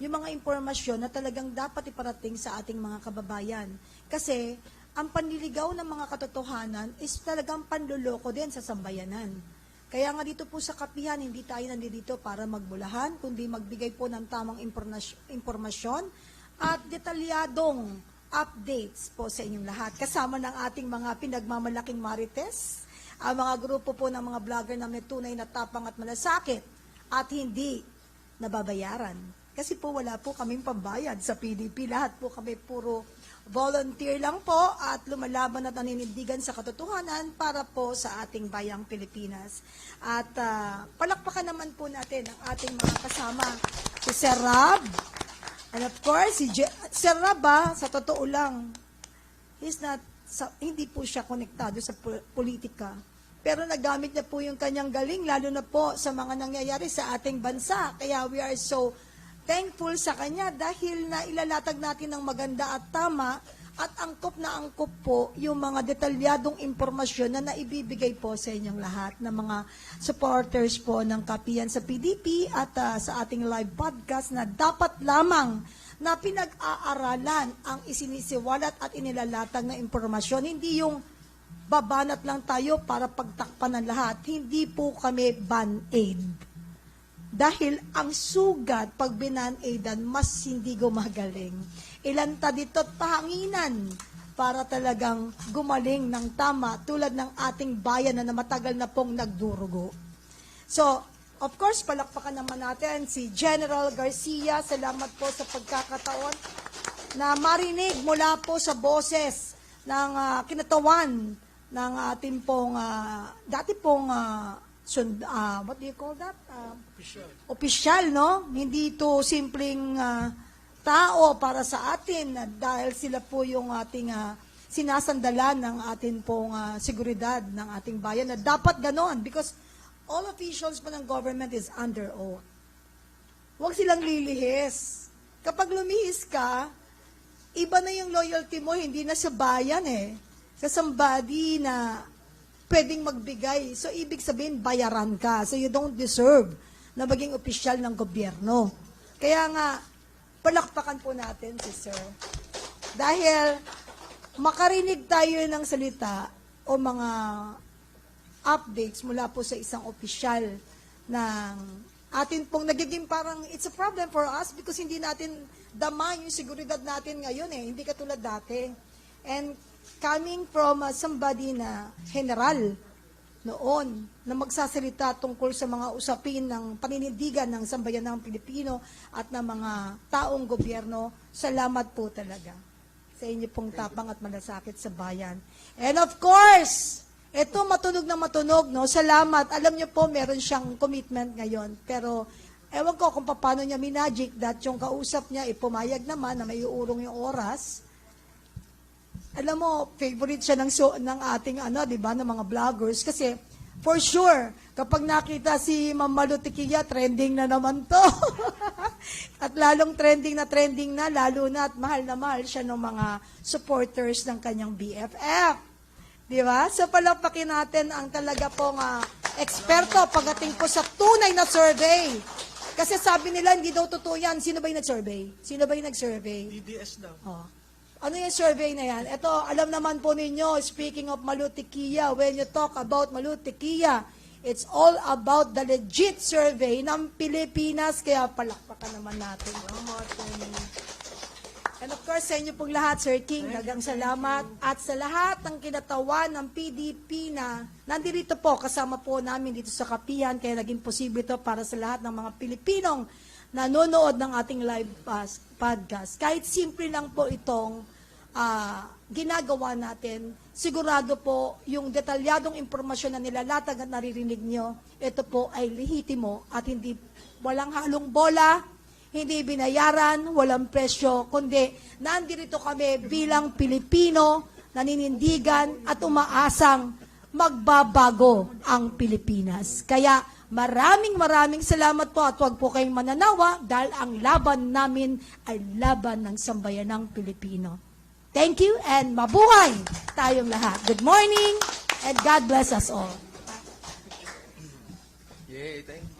yung mga impormasyon na talagang dapat iparating sa ating mga kababayan. Kasi ang panliligaw ng mga katotohanan is talagang panluloko din sa sambayanan. Kaya nga dito po sa kapihan, hindi tayo nandito para magbulahan, kundi magbigay po ng tamang impormasyon at detalyadong updates po sa inyong lahat. Kasama ng ating mga pinagmamalaking marites, ang mga grupo po ng mga vlogger na may tunay na tapang at malasakit at hindi nababayaran. Kasi po wala po kaming pambayad sa PDP. Lahat po kami puro volunteer lang po at lumalaban at naninindigan sa katotohanan para po sa ating bayang Pilipinas. At palakpakan naman po natin ang ating mga kasama, si Sir Rab, and of course, si Sir Rab, sa totoo lang, hindi po siya konektado sa politika. Pero nagamit niya po yung kanyang galing, lalo na po sa mga nangyayari sa ating bansa. Kaya we are so thankful sa kanya dahil na ilalatag natin ng maganda at tama at angkop na angkop po yung mga detalyadong impormasyon na naibibigay po sa inyong lahat ng mga supporters po ng kapihan sa PDP at sa ating live podcast na dapat lamang na pinag-aaralan ang isinisiwalat at inilalatag na impormasyon. Hindi yung babanat lang tayo para pagtakpan ng lahat. Hindi po kami band-aid. Dahil ang sugat, pag binan-aidan, mas hindi gumagaling. Ilanta dito at pahanginan para talagang gumaling ng tama tulad ng ating bayan na matagal na pong nagdurugo. So, of course, palakpakan naman natin si General Garcia. Salamat po sa pagkakataon na marinig mula po sa boses ng kinatawan ng ating pong, dati pong, what do you call that? Opisyal, no? Hindi ito simpleng tao para sa atin dahil sila po yung ating sinasandalan ng ating pong seguridad ng ating bayan na dapat ganon because all officials po ng government is under oath. Huwag silang lilihis. Kapag lumihis ka, iba na yung loyalty mo, hindi na sa bayan sa somebody na pwedeng magbigay. So, ibig sabihin, bayaran ka. So, you don't deserve na maging opisyal ng gobyerno. Kaya nga, palakpakan po natin si Sir. Dahil makarinig tayo ng salita o mga updates mula po sa isang opisyal ng atin pong nagiging parang it's a problem for us because hindi natin dama yung seguridad natin ngayon hindi katulad dati. And coming from somebody na general noon na magsasalita tungkol sa mga usapin ng paninindigan ng sambayanang Pilipino at ng mga taong gobyerno, salamat po talaga sa inyo pong tapang at malasakit sa bayan. And of course, ito matunog na matunog, no? Salamat. Alam niyo po, meron siyang commitment ngayon. Pero, ewan ko kung paano niya minagic that yung kausap niya, pumayag naman na may uurong yung oras. Alam mo, favorite siya ng ating, di ba, ng mga vloggers. Kasi, for sure, kapag nakita si Ma'am Malutikia, trending na naman to. At lalong trending na, lalo na at mahal na mahal siya ng mga supporters ng kanyang BFF. Di ba? So, palakpakin natin ang talaga pong eksperto pagdating po sa tunay na survey. Kasi sabi nila, hindi daw totoo yan. Sino ba yung nag-survey? DDS daw. Oh. Ano yung survey na yan? Ito, alam naman po ninyo, speaking of Malutikia, when you talk about Malutikia, it's all about the legit survey ng Pilipinas, kaya palakpakan naman natin. And of course, sa inyo pong lahat, Sir King, dagang salamat. At sa lahat ng kinatawan ng PDP na nandito po, kasama po namin dito sa kapihan, kaya naging posible ito para sa lahat ng mga Pilipinong nanonood ng ating live podcast. Kahit simple lang po itong ginagawa natin, sigurado po yung detalyadong impormasyon na nilalatag at naririnig nyo, ito po ay lehitimo at walang halong bola, hindi binayaran, walang presyo, kundi nandito kami bilang Pilipino, naninindigan at umaasang magbabago ang Pilipinas. Kaya maraming salamat po at huwag po kayong mananawa dahil ang laban namin ay laban ng sambayanang Pilipino. Thank you and mabuhay tayong lahat. Good morning and God bless us all. Yay, thank you.